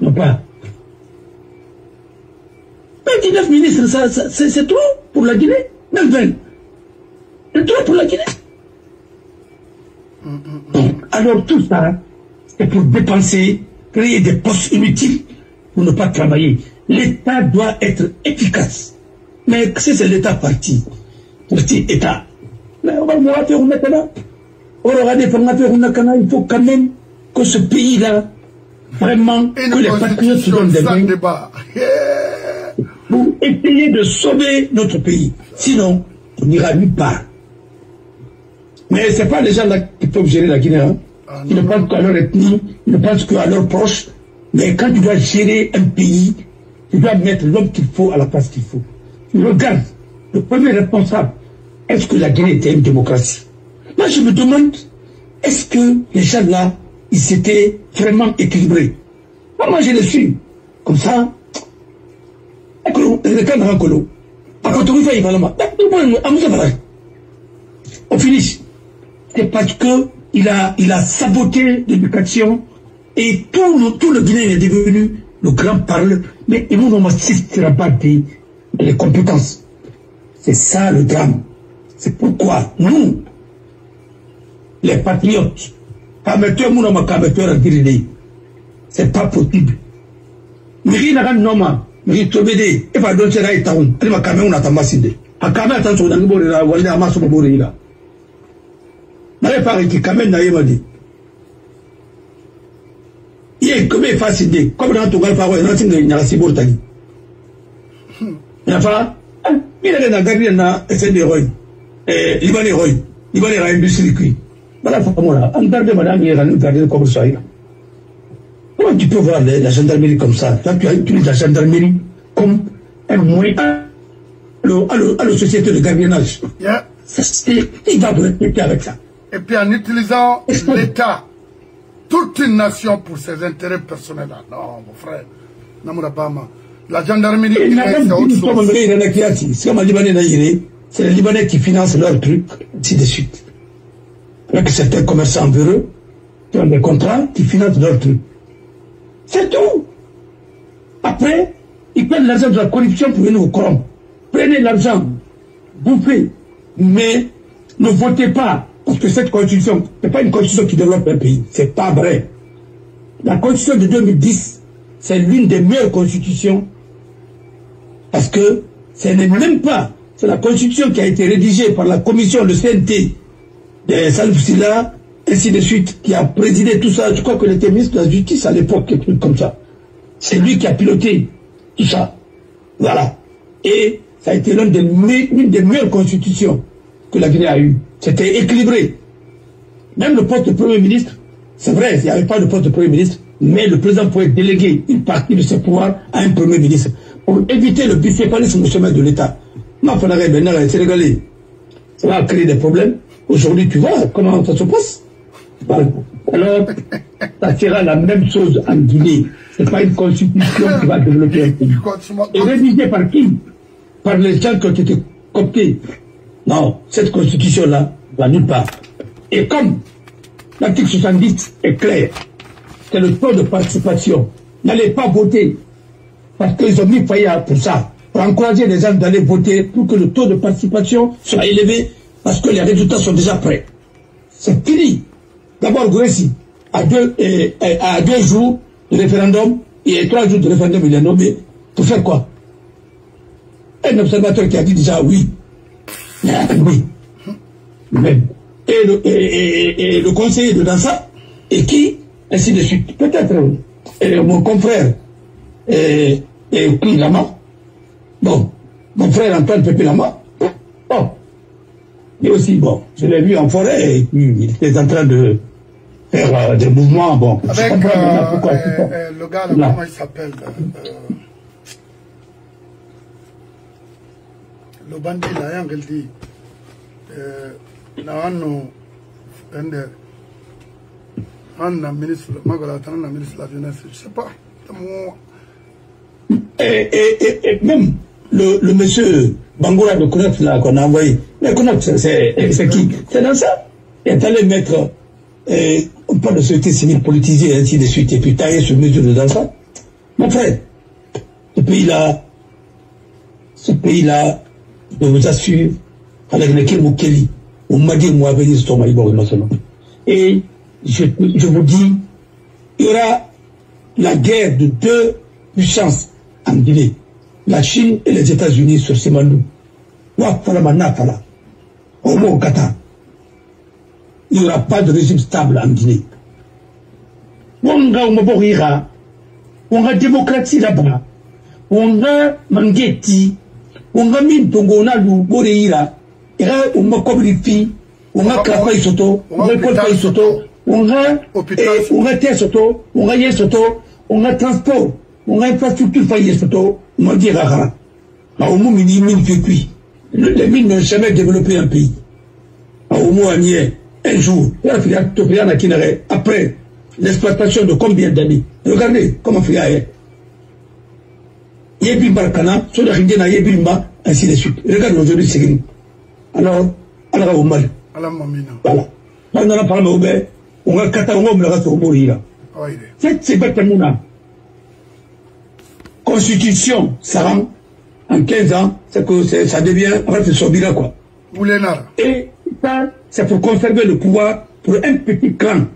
non pas. 29 ministres, c'est trop pour la Guinée. Même 20. C'est trop pour la Guinée. Alors tout ça, c'est pour dépenser, créer des postes inutiles pour ne pas travailler. L'État doit être efficace. Mais si c'est l'État parti État, mais on va voir maintenant. On aura des formateurs, il faut quand même que ce pays-là, vraiment, que les patriotes se donnent des mains pour essayer de sauver notre pays. Sinon, on n'ira nulle part. Mais ce n'est pas les gens là qui peuvent gérer la Guinée. Hein. Ils ne pensent qu'à leur ethnie, ils ne pensent qu'à leurs proches. Mais quand tu dois gérer un pays, tu dois mettre l'homme qu'il faut à la place qu'il faut. Tu regardes, le premier responsable, est-ce que la Guinée était une démocratie? Moi, je me demande, est-ce que les gens là, ils s'étaient vraiment équilibrés? Moi, je le suis. Comme ça, on finit. C'est parce que il a saboté l'éducation et tout le Guinée est devenu le grand parleur. Mais il ne m'assistera pas les compétences. C'est ça le drame. C'est pourquoi nous, les patriotes, c'est pas possible. Mais Tobédé, et pas d'autres là, et taon, elle m'a Cameroun à Tamasinde. À Cameroun, attention, dans le bord de la Wallée à Masso Borilla. N'avez pas qui Cameroun n'a pas dit. Il est comme facile, comme dans ton galpa, il n'y a pas si beau tali. Il n'y a pas, il a gardé un SND Roy, Libanais Roy, Libanais a industrie. Voilà, voilà, en gardant madame, il y a un gardien comme ça. Comment tu peux voir la gendarmerie comme ça? Quand tu utilises la gendarmerie comme un moyen à la société de gardiennage. Yeah. Il va respecter avec ça. Et puis en utilisant l'État, toute une nation pour ses intérêts personnels. Non, mon frère. La gendarmerie, c'est autre chose. C'est les Libanais qui financent leurs trucs, ainsi de suite. Avec certains commerçants véreux qui ont des contrats qui financent leurs trucs. C'est tout. Après, ils prennent l'argent de la corruption pour venir vous corrompre. Prenez l'argent, bouffez, mais ne votez pas. Parce que cette constitution, ce n'est pas une constitution qui développe un pays. C'est pas vrai. La constitution de 2010, c'est l'une des meilleures constitutions. Parce que ce n'est même pas. C'est la constitution qui a été rédigée par la commission, le CNT, de Salif Silla, ainsi de suite, qui a présidé tout ça. Je crois que était ministre de la Justice à l'époque, quelque chose comme ça. C'est lui qui a piloté tout ça. Voilà. Et ça a été l'une des meilleures constitutions que la Guinée a eues. C'était équilibré. Même le poste de Premier ministre, c'est vrai, il n'y avait pas de poste de Premier ministre, mais le président pouvait déléguer une partie de ses pouvoirs à un Premier ministre pour éviter le bicéphalisme au sommet de l'État. Non, il faudrait Sénégalais. Ça va créer des problèmes. Aujourd'hui, tu vois comment ça se passe. Alors, ça sera la même chose en Guinée. Ce n'est pas une constitution qui va développer un pays. Et rédigée par qui? Par les gens qui ont été cooptés. Non, cette constitution-là va nulle part. Et comme l'article 70 est clair, c'est le taux de participation. N'allez pas voter, parce qu'ils ont mis Faya pour ça, pour encourager les gens d'aller voter, pour que le taux de participation soit élevé, parce que les résultats sont déjà prêts. C'est fini. D'abord, Grécy, à 2 jours de référendum, et 3 jours de référendum, il est nommé. Pour faire quoi? Un observateur qui a dit déjà oui. Oui. Même. Et le conseiller de Dansa, et qui, ainsi de suite. Peut-être mon confrère Lama. Bon, mon frère Antoine Pépé Lama. Bon. Et aussi, bon, je l'ai vu en forêt, et puis il était en train de faire des mouvements, bon. Avec pourquoi, le gars, là, comment il s'appelle le bandit, là, il dit, un ministre de la jeunesse, je ne sais pas. Et même le monsieur Bangoura de Kounat qu'on a envoyé, mais Kounat, c'est qui? C'est dans ça. Il est allé mettre, on parle de société civile politisée, ainsi de suite, et puis tailler sur mesure de dans ça. Mon frère, ce pays-là, je vous assure, avec lequel Moukeli, on m'a dit, moi, venir sur et je vous dis, il y aura la guerre de 2 puissances en Guinée, la Chine et les États-Unis sur Simandou. Il n'y aura pas de régime stable en Guinée. On a démocratie là-bas, on a Mangeti, on a Mintongo, on a Louboreira, on a Kobrifi, on a Kafaï Soto, on a Kolfaï Soto, on a Terre Soto, on a Yen Soto, on a transport, on a infrastructure Faye Soto, on a dit Rara. Au moins, il y a 1000 cuits. Les mines n'ont jamais développé un pays. Au moins, un jour, après l'exploitation de combien d'années? Regardez comment il y a. Yébimba Kana, sur la Rindena Yébimba, ainsi de suite. Regardez aujourd'hui, c'est qui. Alors, alors, au mal. Voilà. Pendant la parole, on a 4 ans, on a au mourir. C'est bête, Constitution, ça rend, en 15 ans, c'est que ça devient, en fait, c'est Sobira, quoi. Et ça, c'est pour conserver le pouvoir pour un petit clan.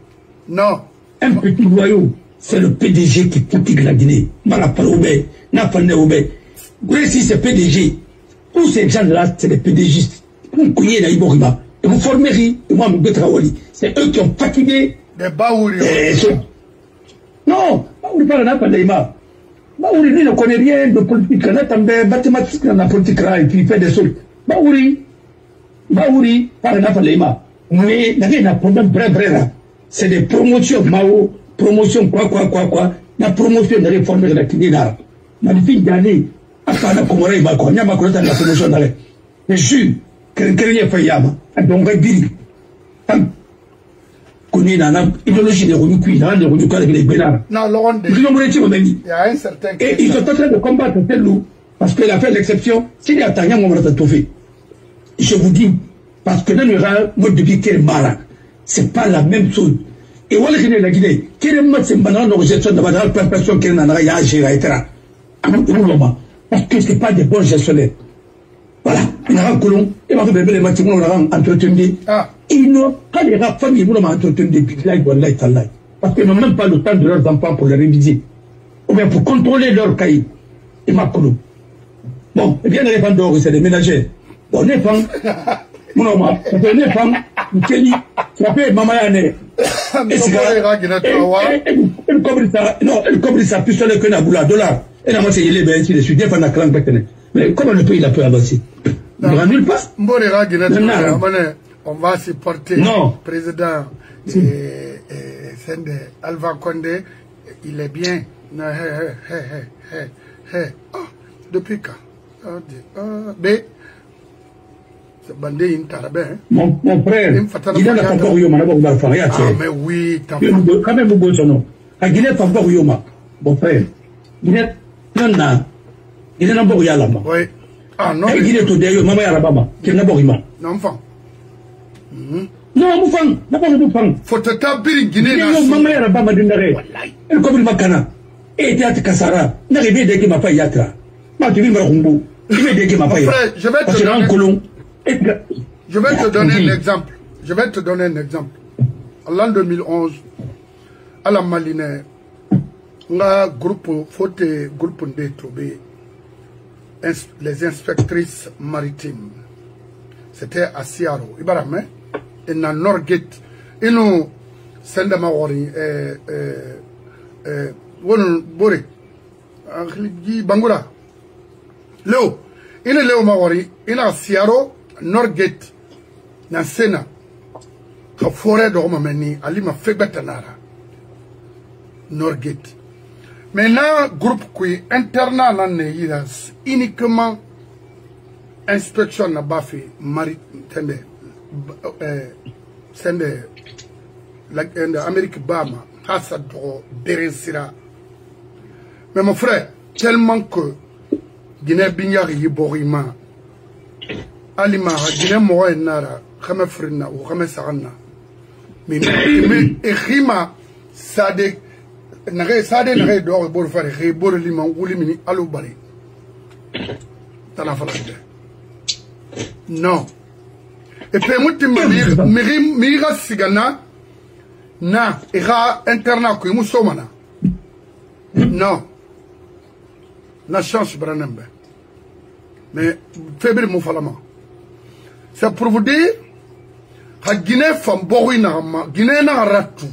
Non. Un petit royaume. C'est le PDG qui politique la Guinée. Malapaloubé, Napanéoubé. Si c'est PDG, tous ces gens-là, c'est des PDGistes. Vous connaissez la Iborima. Et vous formez, et moi, mon Betrawali. C'est eux qui ont fatigué. Des Baouri. Non, Baouri, pas la Napanéma. Baouri, lui, ne connaît rien de politique. Il a mathématiques dans la politique, et puis il fait des trucs. Baouri, par exemple, mais il y a un problème vrai là. C'est des promotions, Mao, promotion quoi. La promotion de réforme de la Guinée là. Mais depuis des années, après la Comore, il y a la promotion d'arrêt. Je suis, quelqu'un fait Yama, donc Biri. Connaît la idéologie des Roumouki, dans les Roumouki avec les Bénards. Non, Laurent, il y a un certain. Et ils sont en train de combattre tel loup, parce qu'il a fait l'exception. S'il y a Tanya, on va tout fait. Je vous dis, parce que dans le mode de vie qui est malade, c'est pas la même chose. Et voilà que la Guinée, qui est mode, c'est une gestion de la personne qui est dans la Yagéra, etc. Parce que ce n'est pas des bons gestionnaires. Voilà. Il y a un colon, et on va faire les bâtiments, on va entretenir. Ils n'ont pas les familles, ils vont entretenir depuis là, ils vont là, parce qu'ils n'ont même pas le temps de leurs enfants pour les réviser. Ou bien pour contrôler leur cahier. Et ma colon. Bon, et bien les répandeurs, c'est des ménagères. Bon, les femmes, mon ça fait les femmes, Kelly, ça fait Mamayane. Et c'est elle cobre ça, pistolet que n'a boula, $. Elle a massé les bains, les Sudiens, pendant que l'an. Mais comment le pays l'a pu avancer? Il ne nulle part. On va supporter le président Alpha Condé. Il est bien. Depuis quand? Mon frère, il a la encore Yoma, mais oui, quand même, vous son nom. À Guinée, encore Yoma, mon frère. Il est un Boria là-bas. Oui. Ah non. Et il est au derrière, maman Yarabama, qui est d'abord imam. Non, enfant. Non, Moufang, d'abord Moufang. Faut te taper Guinée. Maman Yarabama d'une arrêt. Elle comme le Makana. Et Théâtre Kassara. N'arrivez dès qu'il m'a pas yatra. Ma tu vis Marumbo. Je vais te donner un exemple. Je vais te donner un exemple. En l'an 2011, à la Maline, on a un groupe de trouver les inspectrices maritimes. C'était à Siaro, Ibarame, et dans Norgate. Et nous, Sendamawari, Bore, Bangura. Léo, il est Léo Mawari, il a Siaro, Norgate, dans Sena, la forêt de Romani, Ali m'a fait Betanara, Norgate. Maintenant, groupe qui internat l'année, il a uniquement inspection na Bafi, maritime, l'Amérique Bama, Hassad, Beresira. Mais mon frère, tellement que Guinée Binyari Yiborima, Alima, Guinée Moa Nara, Kame Frina ou Kame Sarana. Mais Rima, Sade, Nare d'or, Borfare, Borliman, Oulimini, Alubari. Non. Et puis, moi, tu me Mira Sigana, na, ira internat, que Moussomana. Non. Na chance, Branham. Mais, faible Moufalama. C'est pour vous dire, que Guinée femme Bori na Guinée na ratu.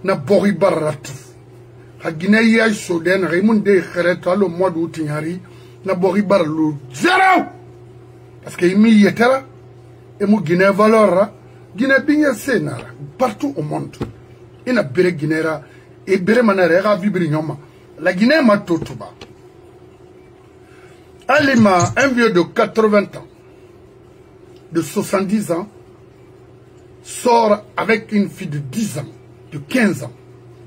Na Bori bar ratu. La Guinée y a Soden, Raymond de Khereta, le mois d'août, na Bori bar le zéro. Parce que il y était et mon Guinée valeur, Guinée bien sénara, partout au monde. Il a béré Guinée et béré manera vibrignoma. La Guinée m'a tout bas. Alima, un vieux de 80 ans, de 70 ans, sort avec une fille de 10 ans, de 15 ans.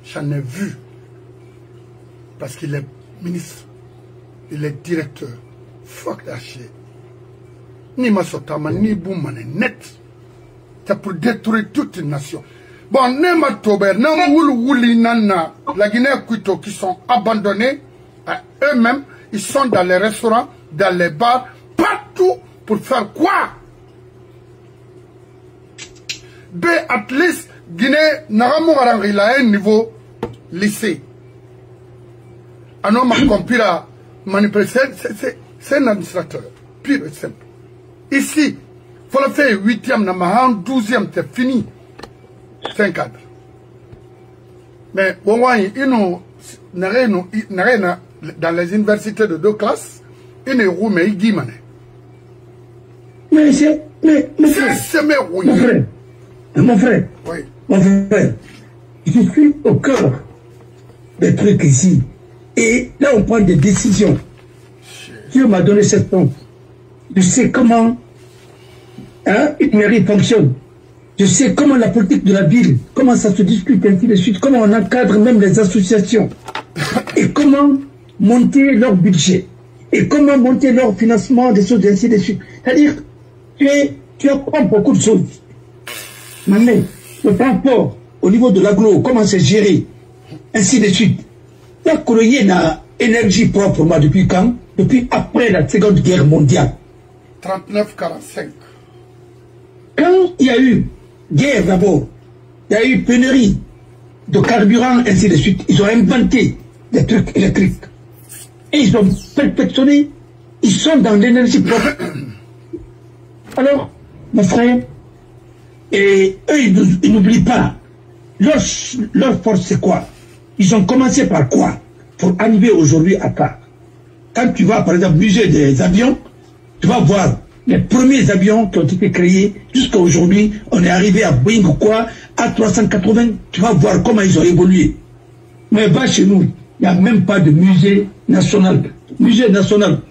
J'en ai vu. Parce qu'il est ministre, il est directeur. Fuck that shit. Ni Masotama, ni Boumane, net. C'est pour détruire toute une nation. Bon, Nema Tober, Nema Wuli Nana, la Guinée-Quito qui sont abandonnés à eux-mêmes, ils sont dans les restaurants, dans les bars, partout pour faire quoi? B, at least, Guinée, Naramourang, il a un niveau lycée. Un homme a compris à manipuler, c'est un administrateur, pur et simple. Ici, il faut le faire 8e, 12e, c'est fini. C'est un cadre. Mais, bon, dans les universités de 2 classes, il est roux, mais il dit, mais c'est, mon frère, oui. Mon frère, je suis au cœur des trucs ici. Et là, on prend des décisions. Dieu m'a donné cette honte. Je sais comment une mairie fonctionne. Je sais comment la politique de la ville, comment ça se discute, ainsi de suite, comment on encadre même les associations. Et comment monter leur budget. Et comment monter leur financement, des choses, ainsi de suite. C'est-à-dire, tu apprends beaucoup de choses. Maintenant, le transport, au niveau de l'agglo, comment c'est géré, ainsi de suite. La Corée n'a énergie propre, moi, depuis quand? Depuis après la Seconde Guerre mondiale. 39-45. Quand il y a eu guerre d'abord, il y a eu pénurie de carburant, ainsi de suite. Ils ont inventé des trucs électriques. Et ils ont perfectionné. Ils sont dans l'énergie propre. Alors, mon frère, et eux, ils n'oublient pas. Leur force, c'est quoi? Ils ont commencé par quoi? Pour arriver aujourd'hui à part. Quand tu vas, par exemple, au musée des avions, tu vas voir les premiers avions qui ont été créés. Jusqu'à aujourd'hui, on est arrivé à Boeing ou quoi, A380. Tu vas voir comment ils ont évolué. Mais va chez nous, il n'y a même pas de musée national. Musée national,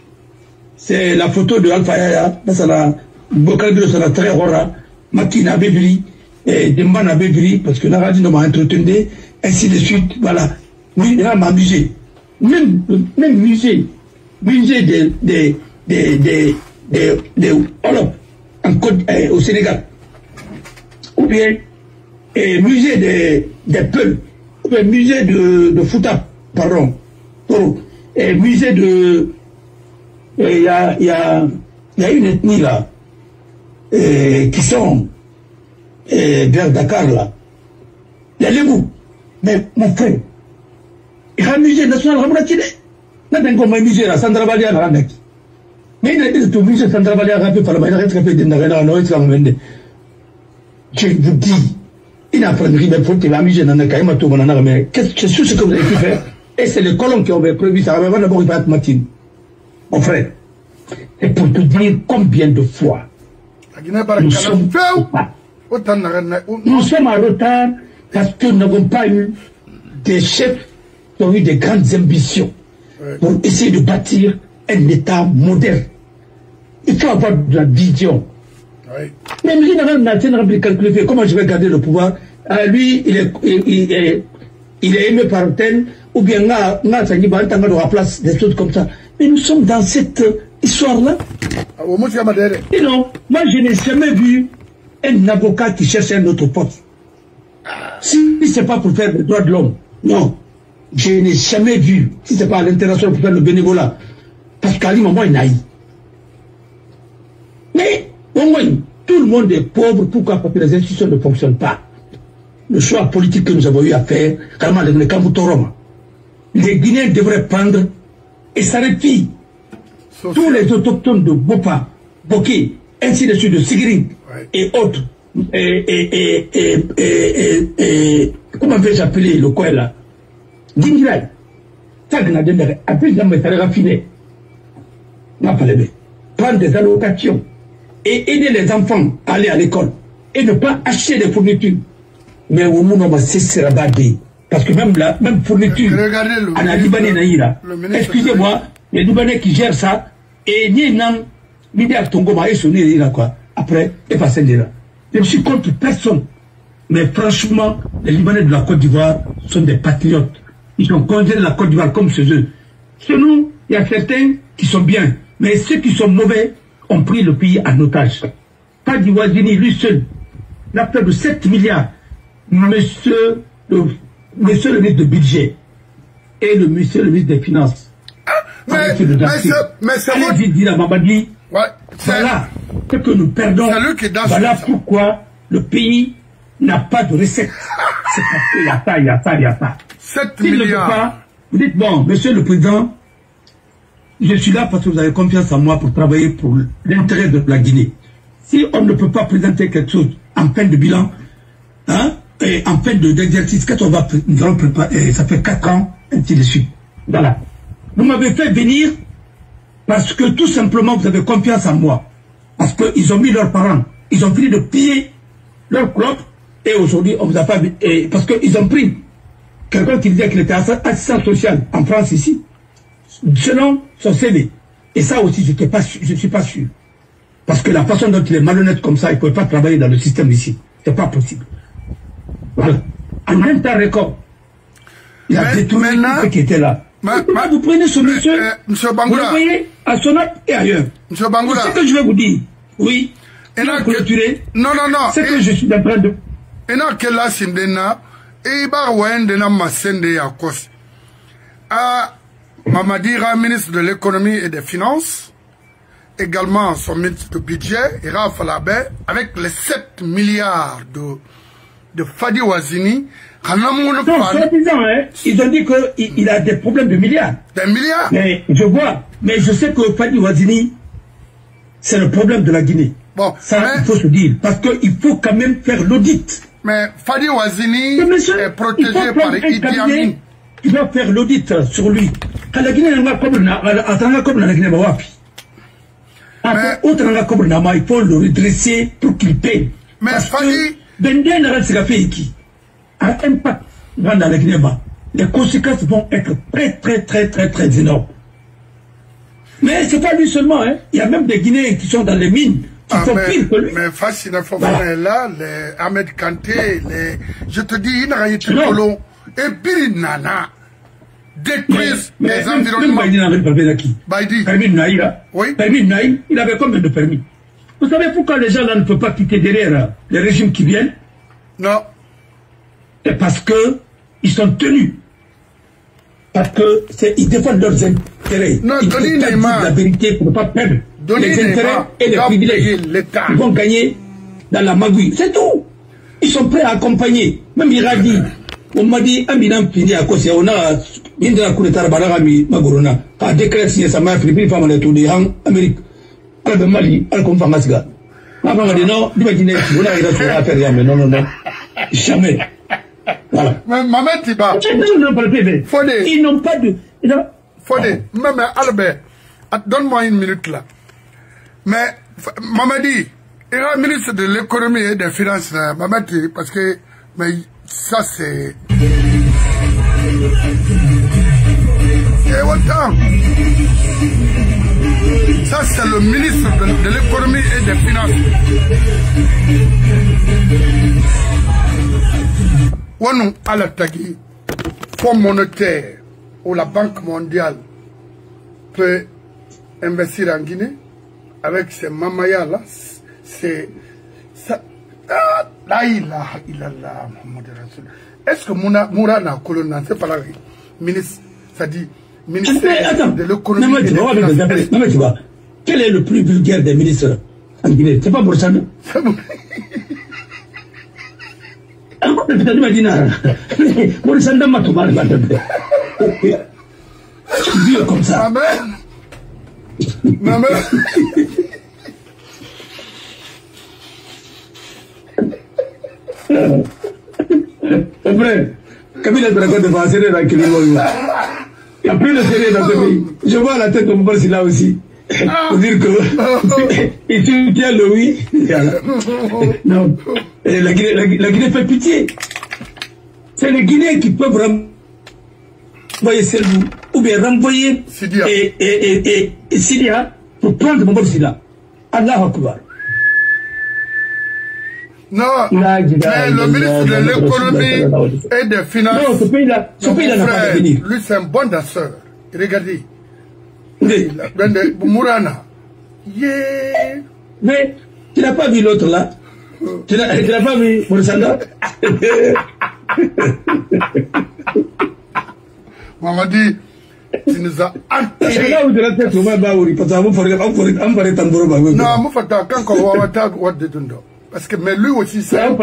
c'est la photo de Alpha Yaya, c'est la Bokalbilo, c'est la très rora, Makina Bébili, et Dembana Bébili, parce que Naradi m'a entretenu, ainsi de suite, voilà. Oui, là, ma musée. Même musée au Sénégal, ou bien musée des peuples, ou bien musée de Fouta, pardon, musée de... Il y a une ethnie là, qui sont vers Dakar là, les Lébou. Mais mon frère, il y a un musée national Ramounakine. Il y a un musée là, Sandra Valia Ramaki. Mais il y a un musée Sandra Valia Ramaki, il y a un je vous dis, il n'a pas de ribe, il faut que la musée n'en ait qu'à y tout, mais c'est sûr ce que vous avez pu faire. Et c'est les colons qui ont prévu ça. D'abord, il va être Matine. Mon frère, et pour te dire combien de fois nous sommes en retard parce que nous n'avons pas eu des chefs qui ont eu des grandes ambitions pour essayer de bâtir un État moderne. Il faut avoir de la vision. Mais comment je vais garder le pouvoir? Lui, il est aimé par tel, ou bien la place, des choses comme ça. Mais nous sommes dans cette histoire-là. Et non, moi je n'ai jamais vu un avocat qui cherche un autre poste. Si ce n'est pas pour faire les droits de l'homme, non. Je n'ai jamais vu, si ce n'est pas à l'international pour faire le bénévolat. Parce qu'à un moment, il n'a eu. Mais au moins, tout le monde est pauvre. Pourquoi? Parce que les institutions ne fonctionnent pas. Le choix politique que nous avons eu à faire, les Guinéens devraient prendre et s'arrêter. Tous les autochtones de Bopa, Boké, ainsi de suite, de Sigiri et autres, comment vais-je appeler le coin là? Dingirai, Tagnademere, après j'ai raffiné. Prendre des allocations et aider les enfants à aller à l'école et ne pas acheter des fournitures. Mais au monde, on va cesser à bader. Parce que même la même fourniture, à la Libanais Naïra, excusez-moi, les Libanais qui gèrent ça, et ni nan, ni à Tongo, et sonner là quoi. Après, et passer là. Je ne suis contre personne. Mais franchement, les Libanais de la Côte d'Ivoire sont des patriotes. Ils ont considéré la Côte d'Ivoire comme chez eux. Chez nous, il y a certains qui sont bien. Mais ceux qui sont mauvais ont pris le pays en otage. Pas d'Ivoirini, lui seul, n'a fait de 7 milliards. Monsieur le ministre de budget et le ministre des finances. Mais c'est allez dire à Mamadi, voilà ce que nous perdons. Voilà pourquoi le pays n'a pas de recette. C'est parce qu'il y a ça. 7 milliards. Vous dites, bon, monsieur le président, je suis là parce que vous avez confiance en moi pour travailler pour l'intérêt de la Guinée. Si on ne peut pas présenter quelque chose en fin de bilan, hein, et en fin d'exercice, quand nous allons préparer, ça fait 4 ans, ainsi de suite. Voilà. Vous m'avez fait venir parce que tout simplement vous avez confiance en moi. Parce qu'ils ont mis leurs parents, ils ont fini de piller leur club et aujourd'hui on vous a pas... parce qu'ils ont pris quelqu'un qui disait qu'il était assistant social en France ici, selon son CV. Et ça aussi, je ne suis pas sûr. Parce que la façon dont il est malhonnête comme ça, il ne pouvait pas travailler dans le système ici. Ce n'est pas possible. Voilà. En même temps, record. Il a détourné ce qui était là. Vous prenez ce monsieur, vous le voyez à Sonat et ailleurs. Monsieur Bangoura. C'est ce que je vais vous dire. Oui. Non. C'est que je suis en train de... Et non, que là, c'est Ndena. Et il va voir Ndena Massende Yakos. Mamadira, ministre de l'économie et des finances. Également son ministre de budget, Ira Falabé, avec les 7 milliards de Fadi Wazini. Non, soi-disant, hein, ils ont dit qu'il a des problèmes de milliards. Des milliards? Mais je vois. Mais je sais que Fadi Wazini, c'est le problème de la Guinée. Bon, ça, il faut se dire. Parce qu'il faut quand même faire l'audit. Mais Fadi Wazini est protégé par Idi Amin. Il doit faire l'audit sur lui. Quand la Guinée n'a pas comme la Guinée, il faut le redresser pour qu'il paye. Mais Fadi... Benden n'a pas fait qui a un impact dans la Guinée. Les conséquences vont être très énormes. Mais ce n'est pas lui seulement. Hein. Il y a même des Guinéens qui sont dans les mines. Qui font pire que lui. Mais Fassina Fofana est là, les Ahmed Kanté, je te dis, il n'a rien de polo. Et puis, Nana. détruisent les environnements. Baïdi. Permis de naïr. Oui. Permis de naïr, il avait combien de permis? Vous savez pourquoi les gens là ne peuvent pas quitter derrière les régimes qui viennent? Non. C'est parce que ils sont tenus. Parce que ils défendent leurs intérêts. Non, ils doivent dire la vérité pour ne pas perdre les intérêts et les privilèges. Ils vont gagner dans la magouille. C'est tout. Ils sont prêts à accompagner. Même Iradi, on m'a dit, Aminam Pini à cause, on a une de la coup d'État Baragami, Magorona, a déclaré signé sa mère, Philippe, femme de tout des en Amérique. Elle de Mali, elle confirme Masga. Maman m'a dit non, imaginez, on a une affaire, mais non, non, non. Jamais. Voilà. Mais Maman Tiba. Ils n'ont pas de. Fodé, même Albert, donne-moi une minute là. Mais Mamadi, il est ministre de l'économie et des finances, Mamadi, parce que mais ça c'est. Et autant. Ça c'est le ministre de l'économie et des finances. Wanou Alatagi, Fonds monétaire ou la Banque mondiale peut investir en Guinée avec ces mamayas là, c'est ça. Là il a la modération. Est-ce que Mourana Colonna, c'est pas la ministre, ça dit ministre de l'économie et des finances. Non mais tu vois, quel est le plus vulgaire des ministres en Guinée? C'est pas Borsana. Borsana m'a tout mal. Vieux comme ça. Maman. Frère, Kabila te raconte de faire serrer dans quel moment il n'y a plus de serrer dans ce pays. Je vois la tête de Moubarsi là aussi. Pour dire que. Et tu tiens le oui. Non. La Guinée fait pitié. C'est les Guinéens qui peuvent renvoyer Selbou ou bien renvoyer Sidia et Sidia pour prendre Moubarsi là. Allah Akbar. Non, mais le ministre de l'économie et des finances, non, ce pays-là n'a pas d'avenir. Lui, c'est un bon danseur. Regardez. Mourana. Yeah. Mais tu n'as pas vu l'autre là? Tu n'as pas vu Moursanda? Maman dit, tu nous as enterré. C'est là où tu l'as fait au moins Baouri, parce que vous ferez tamboro. Non, vous faites quand on va voir what de Dundo. Parce que, mais lui aussi, c'est un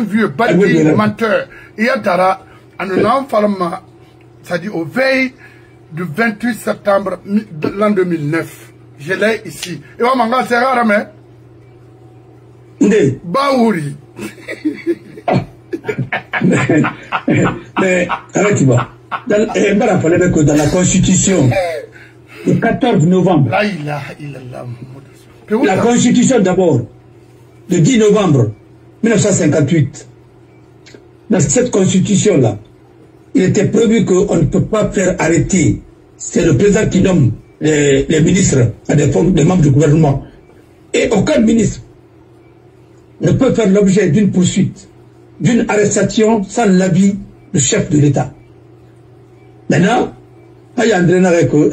vieux bandit, menteur. Il y a Tara, en un enfant, c'est-à-dire au veille du 28 septembre de l'an 2009. Je l'ai ici. Et on m'a dit, c'est rare, mais. Baouri. Mais, arrête-toi. Dans la Constitution du 14 novembre, la Constitution d'abord, le 10 novembre 1958, dans cette constitution-là, il était prévu qu'on ne peut pas faire arrêter. C'est le président qui nomme les ministres à des membres du gouvernement. Et aucun ministre ne peut faire l'objet d'une poursuite, d'une arrestation sans l'avis du chef de l'État. Maintenant, il y a André Nareko,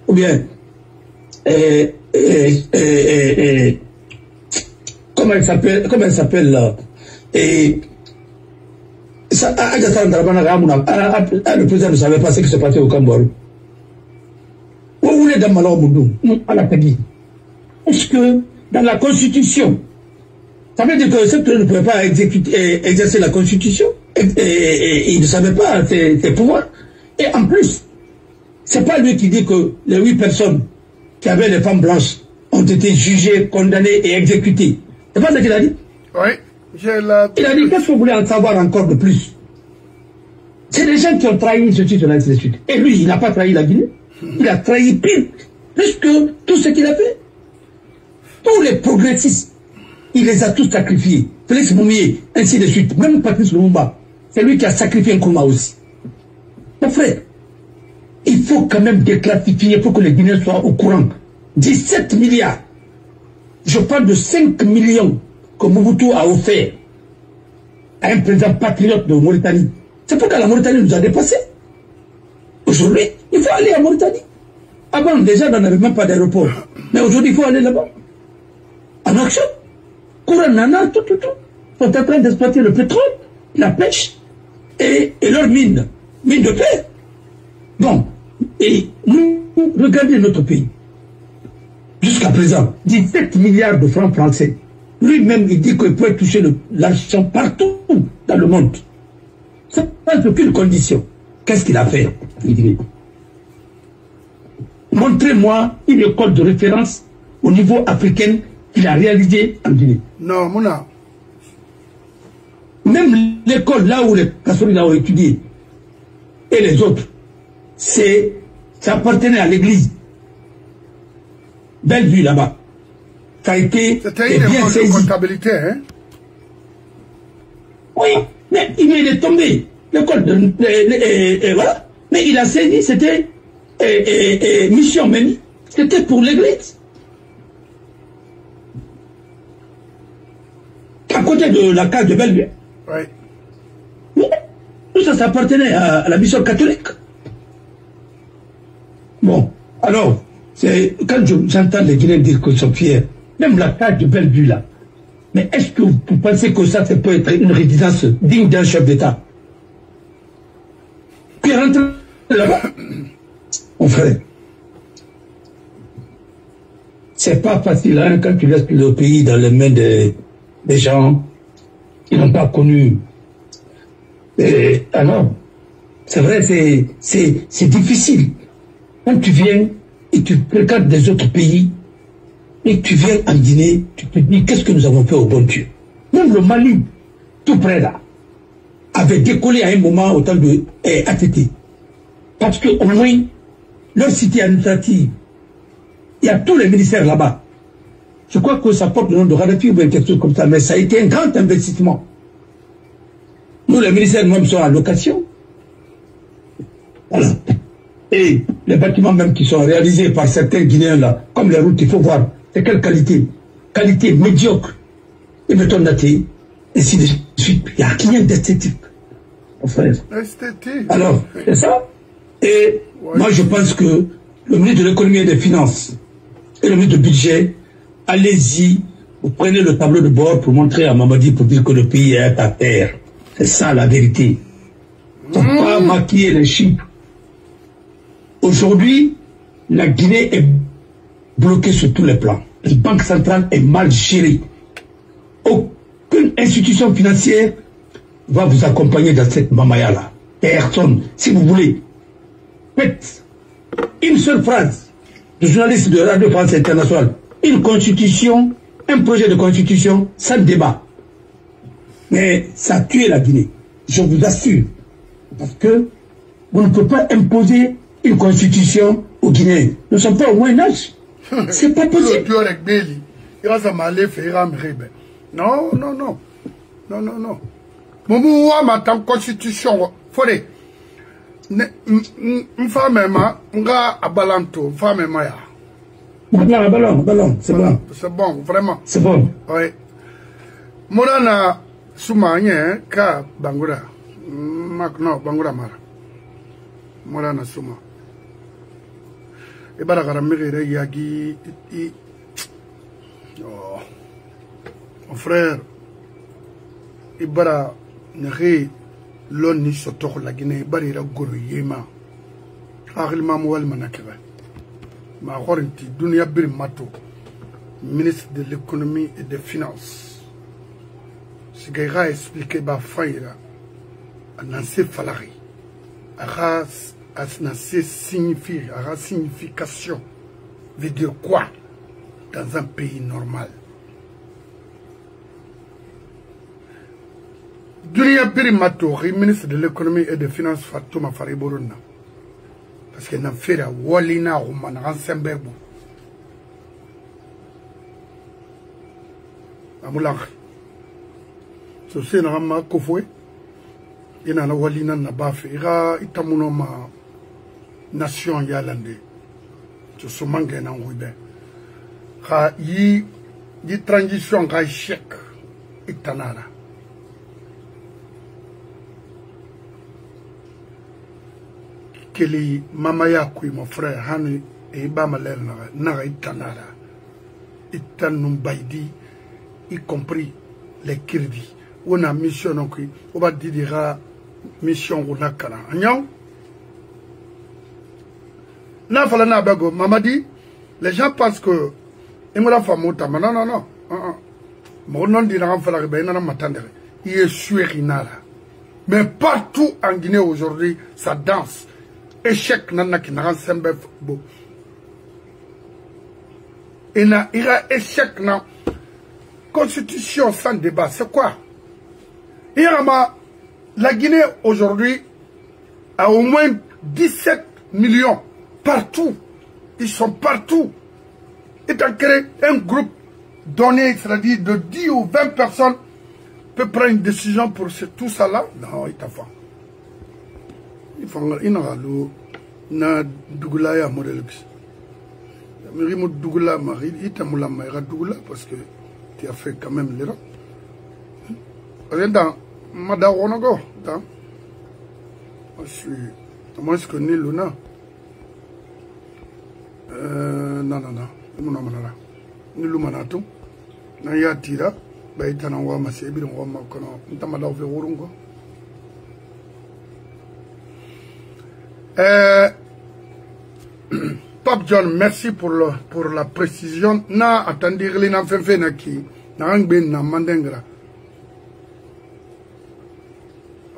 ou bien, comment elle s'appelle là? Et le président ne savait pas ce qui se passait au Cameroun. Où est dans Malomboudou? Est-ce que dans la Constitution, ça veut dire que ce ne pouvait pas exercer la Constitution et il ne savait pas ses pouvoirs. Et en plus, c'est pas lui qui dit que les 8 personnes qui avaient les femmes blanches ont été jugées, condamnées et exécutées. C'est pas ça qu'il a dit? Oui, il a dit, qu'est-ce que vous voulez en savoir encore de plus? C'est des gens qui ont trahi ceci, cela, ainsi de suite. Et lui, il n'a pas trahi la Guinée. Il a trahi pire, plus que tout ce qu'il a fait. Tous les progressistes, il les a tous sacrifiés. Félix Moumié, ainsi de suite. Même Patrice Lumumba, c'est lui qui a sacrifié Nkrumah aussi. Mon frère, il faut quand même déclassifier pour que les Guinéens soient au courant. 17 milliards. Je parle de 5 millions que Mobutu a offert à un président patriote de Mauritanie. C'est pourquoi la Mauritanie nous a dépassés. Aujourd'hui, il faut aller en Mauritanie. Avant, déjà, on n'avait même pas d'aéroport. Mais aujourd'hui, il faut aller là-bas. En action. Courant Nana, tout. Ils sont en train d'exploiter le pétrole, la pêche et leurs mines. Mines de paix. Bon. Et nous, regardez notre pays. Jusqu'à présent, 17 milliards de francs français. Lui-même, il dit qu'il peut toucher l'argent partout dans le monde. Sans aucune condition. Qu'est-ce qu'il a fait? Il dit, montrez-moi une école de référence au niveau africain qu'il a réalisée en Guinée. Non, Mouna. Même l'école là où les Kassourida ont étudié et les autres, ça appartenait à l'église. Bellevue là-bas. Ça a été c'était une école de comptabilité, hein? Oui, mais il est tombé. L'école voilà. Mais il a saisi, c'était mission même. C'était pour l'église. À côté de la case de Bellevue. Oui. Oui. Tout ça, ça appartenait à la mission catholique. Bon, alors, quand j'entends les Guinéens dire qu'ils sont fiers, même la case de Bellevue là, mais est-ce que vous pensez que ça peut être une résidence digne d'un chef d'État? Puis rentre là-bas, mon frère. C'est pas facile hein, quand tu laisses le pays dans les mains des gens qui n'ont pas connu. Alors, c'est vrai, c'est difficile. Quand tu viens et tu regardes des autres pays, et tu viens en Guinée, tu te dis qu'est-ce que nous avons fait au bon Dieu. Même le Mali, tout près là, avait décollé à un moment au temps de ATT. Parce qu'au moins, leur cité administrative, il y a tous les ministères là-bas. Je crois que ça porte le nom de Radafi ou quelque chose comme ça, mais ça a été un grand investissement. Nous, les ministères même sont en location. Voilà. Et les bâtiments même qui sont réalisés par certains Guinéens là, comme les routes, il faut voir. C'est quelle qualité? Qualité médiocre. Et mettons daté, et ainsi de suite. Il n'y a rien d'esthétique. Esthétique. Alors, c'est ça. Et ouais. Moi, je pense que le ministre de l'économie et des finances et le ministre du budget, allez-y, vous prenez le tableau de bord pour montrer à Mamadi pour dire que le pays est à terre. C'est ça la vérité. Il ne faut pas maquiller les chiffres. Aujourd'hui, la Guinée est bloquée sur tous les plans. La banque centrale est mal gérée. Aucune institution financière va vous accompagner dans cette mamaya-là. Personne. Si vous voulez, faites une seule phrase de journaliste de Radio France Internationale. Une constitution, un projet de constitution sans débat. Mais ça a tué la Guinée. Je vous assure. Parce que vous ne pouvez pas imposer une constitution aux Guinéens. Nous ne sommes pas au Moyen-Âge. C'est pas possible. Non, non, non. Non, non, non. Moumou ma tant constitution. Fodé. M'femme m'ga abalanto. M'femme ya. Ballon, c'est bon. C'est bon, vraiment. C'est bon. Oui. Morana Soumanye ka Bangura. Non, Bangura Mara. Morana Souma. Et barakara mire yagi. Oh. Mon frère, Ibara Nere Loni Sotor la Guinée, Barira Guru Yema. Arilma Moual Manakeva. Ma Horinti, Dunia Bir Mato, ministre de l'économie et des finances. Ce qu'il a expliqué, Faïra, Nansé Falari, Nansé signifie, signification, veut dire quoi dans un pays normal. Dunia Bir Mato, ministre de l'économie et des finances, Fatouma Fariborona. Parce que n'a fait la Walina Roman Ransenberg. Amoulank. C'est un rama kofoué. Il y a un Walina Nabafé. Il y a un nation yalande. Je suis manqué dans le Il y a une transition qui est chèque. keli mamaya kui mon frère hani e ba malel na itanara itanum baidi y compris les crédits on a mission donc on va dire mission on a kana agnon na fala na bago mamadi les gens pensent que imola famota non non non mon nom dit na fala be na matandere il est suerinala mais partout en Guinée aujourd'hui ça danse échec nana qui n'a sembe bo et na ira échec na constitution sans débat c'est quoi la Guinée aujourd'hui a au moins 17 millions partout ils sont partout et t'as créé un groupe donné c'est-à-dire de 10 ou 20 personnes peut prendre une décision pour tout ça là non il t'a fait il faut na dugula ya modèle bis mais mo dugula mari itamula maira dugula parce que tu as fait quand même l'erreur dans madawonago dans je suis moi je connais Luna non mon nom là ni lumanato na ya tira ba itana wa masebi ngo makono ntamada ofe urungo Pape John, merci pour la précision. Na attendez les na fenfe na ki na ngbe na mandengra.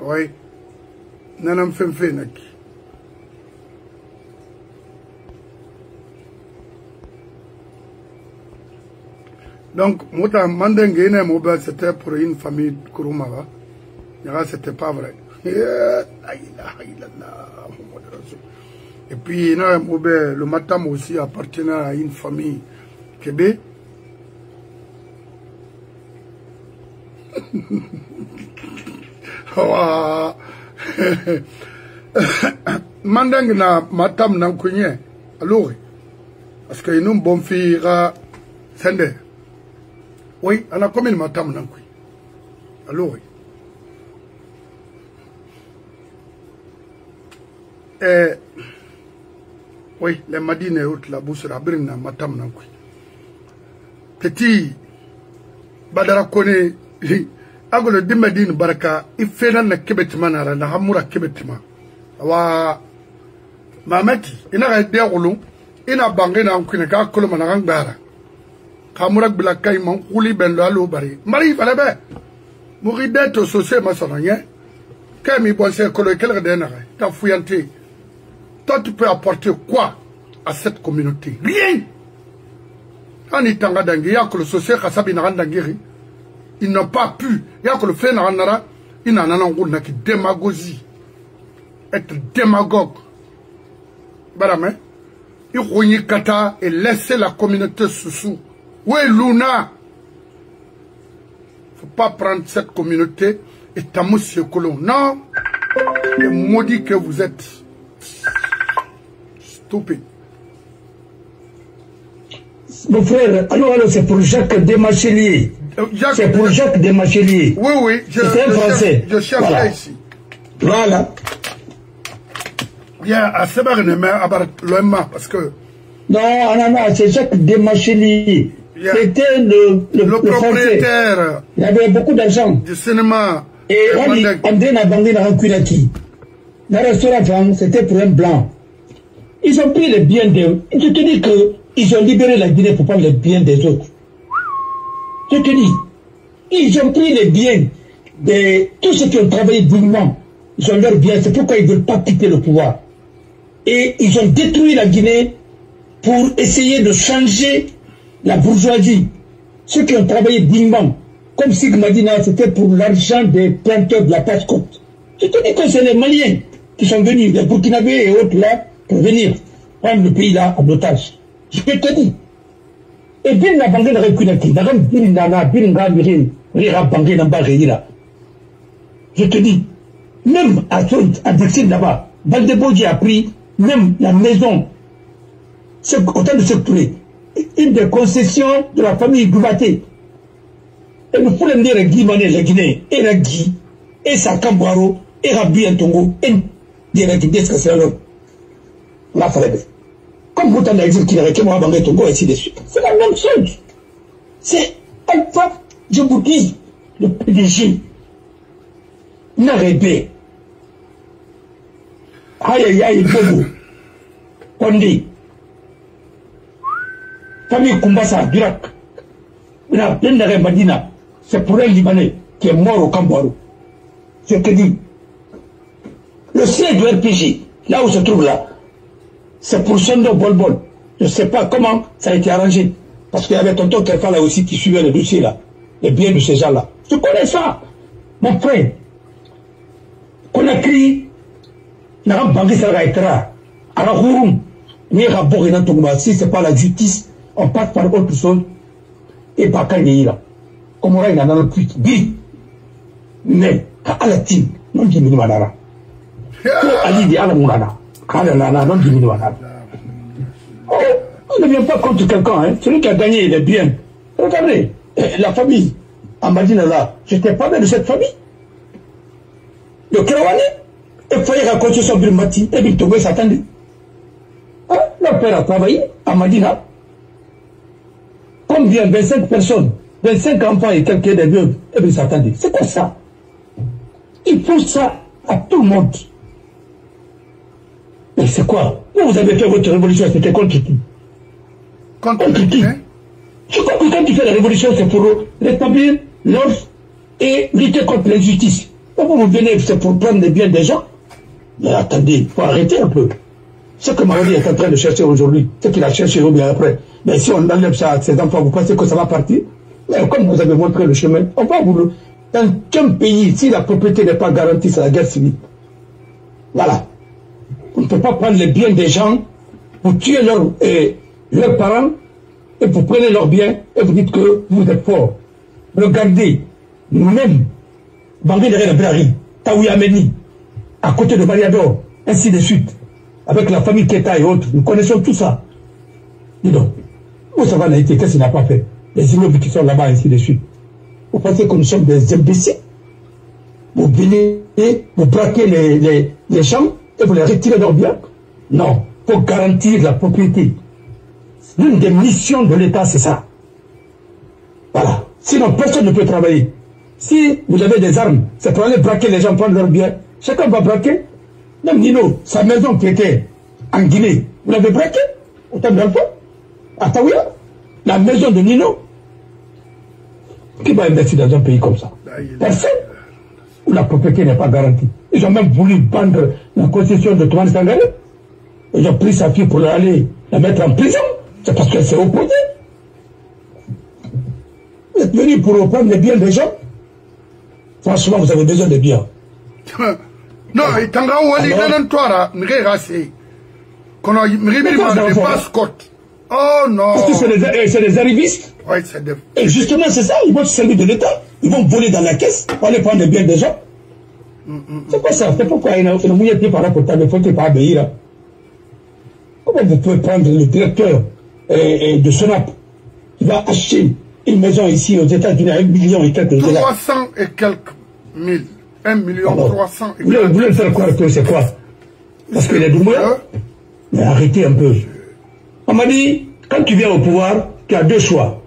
Oui. Na fenfe na ki. Donc mota mandenge na mobile c'était pour une famille Kurumava. C'était pas vrai. Et puis, le Matam aussi appartenait à une famille Québec. Mandang na Matam na Kounye, alors, parce que nous, bon fille, Sende. Oui, on a combien de Matam na Kounye? Alors, oui, les Madines et autres, la bourse, la brine, la matam, n'a petit Badara Kone, Ago le Dimadine Baraka, il fait un Québécois, na Hamura Québécois. Wa Mameti, il a été roulon, il a bangé dans Kunaka, Colomana Bara. Kamurak Blakai, mon couli ben l'alo bari. Marie Valabé, Mouridette au socié, ma sonnier. Kami Boissé, Coloquel Denare, t'as fouillanté. Toi, tu peux apporter quoi à cette communauté? Rien. Quand il t'en a d'angé, il y a que le social Kassabi n'a d'angéri. Ils n'ont pas pu. Il y a que le fait n'a pas il n'en a pas qui démagogie. Être démagogue. Badame. Il faut y kata et laisser la communauté sous. Où est Luna? Il ne faut pas prendre cette communauté et tamousser colon. Non. Le maudit que vous êtes. Stupide. Mon frère, alors c'est pour Jacques Desmachelier. C'est pour Jacques Desmachelier. Oui, c'est un Français. Je cherche voilà. Ici. Voilà. Bien, à Sébarne, parce que... Non, c'est Jacques Desmachelier. C'était le propriétaire. Il y avait beaucoup d'argent. Du cinéma. Et André Nabangé n'a Rankunaki. Le restaurant, c'était pour un blanc. Ils ont pris les biens de... Je te dis qu'ils ont libéré la Guinée pour prendre les biens des autres. Je te dis, ils ont pris les biens de tous ceux qui ont travaillé dignement. Ils ont leurs biens, c'est pourquoi ils ne veulent pas quitter le pouvoir. Et ils ont détruit la Guinée pour essayer de changer la bourgeoisie. Ceux qui ont travaillé dignement, comme Sigmadina, c'était pour l'argent des planteurs de la Passe-Côte. Je te dis que c'est les Maliens qui sont venus, les Burkinabés et autres là, pour venir prendre le pays là en otage. Je te dis. Et bien la banque de Rekunaki, je te dis, même à Dixine là-bas, Valdeboji a pris même la maison, autant de secteurs, une des concessions de la famille Goubaté. Et nous pouvons dire Guy Mané, la Guinée, et la Guy, et Sakambaro, et Rabi Antongo, et la Guinée, la ferait. Comme vous t'en avez dit qu'il aurait moi Bangé Togo, ainsi de suite. C'est la même chose. C'est Alpha, je vous dis, le PDG, Narébé, aïe aïe Bobo, Kondi, famille Kumbasa, Durak, Madina, c'est pour un Libanais qui est mort au Cambouarou. Je te dis, le siège du RPG, là où se trouve là, c'est pour Sondo Bolbol. Je ne sais pas comment ça a été arrangé. Parce qu'il y avait tonton Kefa là aussi qui suivait le dossier là. Les biens de ces gens-là. Je connais ça. Mon frère. Conakry, n'a pas banqué ça être. Arahurum, Nira Borina Togba, si ce n'est pas la justice, on passe par autre chose. Et Bakani là. Comme on a une plus. Bi. Mais, à la team, non dit Minimanara. Ali dit Alamourana. Non dit Minimanara. On ne vient pas contre quelqu'un, hein. Celui qui a gagné, il est bien. Regardez, la famille, à Madina là, j'étais pas bien de cette famille. Le Kérouani, il fallait raconter son Birmati, et puis Togo s'attendait. Hein? Leur père a travaillé à Madina. Combien? 25 personnes, 25 enfants et quelqu'un des veuves, et puis s'attendait. C'est quoi ça? Il faut ça à tout le monde. Mais c'est quoi? Vous avez fait votre révolution, c'était contre qui? Contre qui? Je crois que quand tu fais la révolution, c'est pour rétablir l'ordre et lutter contre l'injustice. Quand vous venez, c'est pour prendre les biens des gens. Mais attendez, il faut arrêter un peu. Ce que Marodi est en train de chercher aujourd'hui, ce qu'il a cherché au bien après. Mais si on enlève ça à ses enfants, vous pensez que ça va partir? Mais comme vous avez montré le chemin, on va vous le... Dans quel pays, si la propriété n'est pas garantie, c'est la guerre civile. Voilà. On ne peut pas prendre les biens des gens pour tuer leurs parents et vous prenez leurs biens et vous dites que vous êtes fort. Regardez, nous-mêmes, Bangui de Brari, Taouyameni, à côté de Mariador, ainsi de suite, avec la famille Keta et autres, nous connaissons tout ça. Dis donc, où ça va Naïté, qu'est-ce qu'il n'a pas fait? Les immeubles qui sont là-bas, ainsi de suite. Vous pensez que nous sommes des imbéciles? Vous venez, vous braquez les gens et vous les retirez leurs biens? Non, pour garantir la propriété. L'une des missions de l'État, c'est ça. Voilà. Sinon, personne ne peut travailler. Si vous avez des armes, c'est pour aller braquer les gens, prendre leurs biens. Chacun va braquer. Même Nino, sa maison qui était en Guinée, vous l'avez braquée au temps d'Alpha, à Taouya, la maison de Nino. Qui va investir dans un pays comme ça? Personne. Où la propriété n'est pas garantie. Ils ont même voulu vendre la concession de Toumane Sangaré. Ils ont pris sa fille pour aller la mettre en prison. C'est parce qu'elle s'est opposée. Vous êtes venu pour reprendre les biens des gens. Franchement, vous avez besoin de biens. Non, il t'en a ouali dans toi, c'est qu'on a mis des passeports. Oh non. Parce que c'est des arrivistes. Oui, c'est des... Et justement, c'est ça, ils vont se servir de l'État. Ils vont voler dans la caisse pour aller prendre les biens des gens. C'est pas ça. C'est pourquoi il y a une mouillette par rapport à faut pas obéir. Comment vous pouvez prendre le directeur de Sonap qui va acheter une maison ici aux États-Unis à 1 million et quelques dollars? 300 et quelques mille. 1 million 300 et quelques. Vous voulez faire croire que c'est quoi? Parce qu'il est Doumbouya? Mais arrêtez un peu. On m'a dit, quand tu viens au pouvoir, tu as deux choix.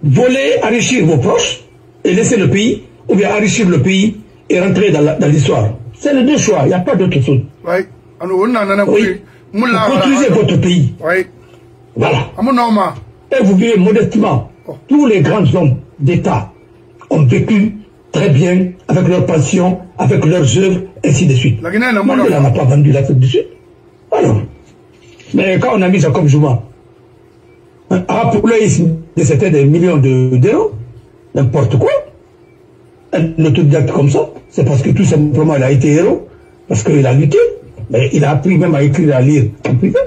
Voler, enrichir vos proches et laisser le pays, ou bien enrichir le pays et rentrer dans l'histoire. C'est les deux choix, il n'y a pas d'autre chose. Oui. Oui. Vous construisez votre pays. Oui. Voilà. Voilà. Et vous vivez modestement. Tous les grands hommes d'État ont vécu très bien avec leurs pensions, avec leurs œuvres, ainsi de suite. Mandela n'a pas vendu l'Afrique du Sud. Alors. Mais quand on a mis ça comme Jouma, pour lui, c'était des millions d'euros, n'importe quoi. Un autodidacte comme ça, c'est parce que tout simplement il a été héros, parce qu'il a lutté, mais il a appris même à écrire et à lire en privé.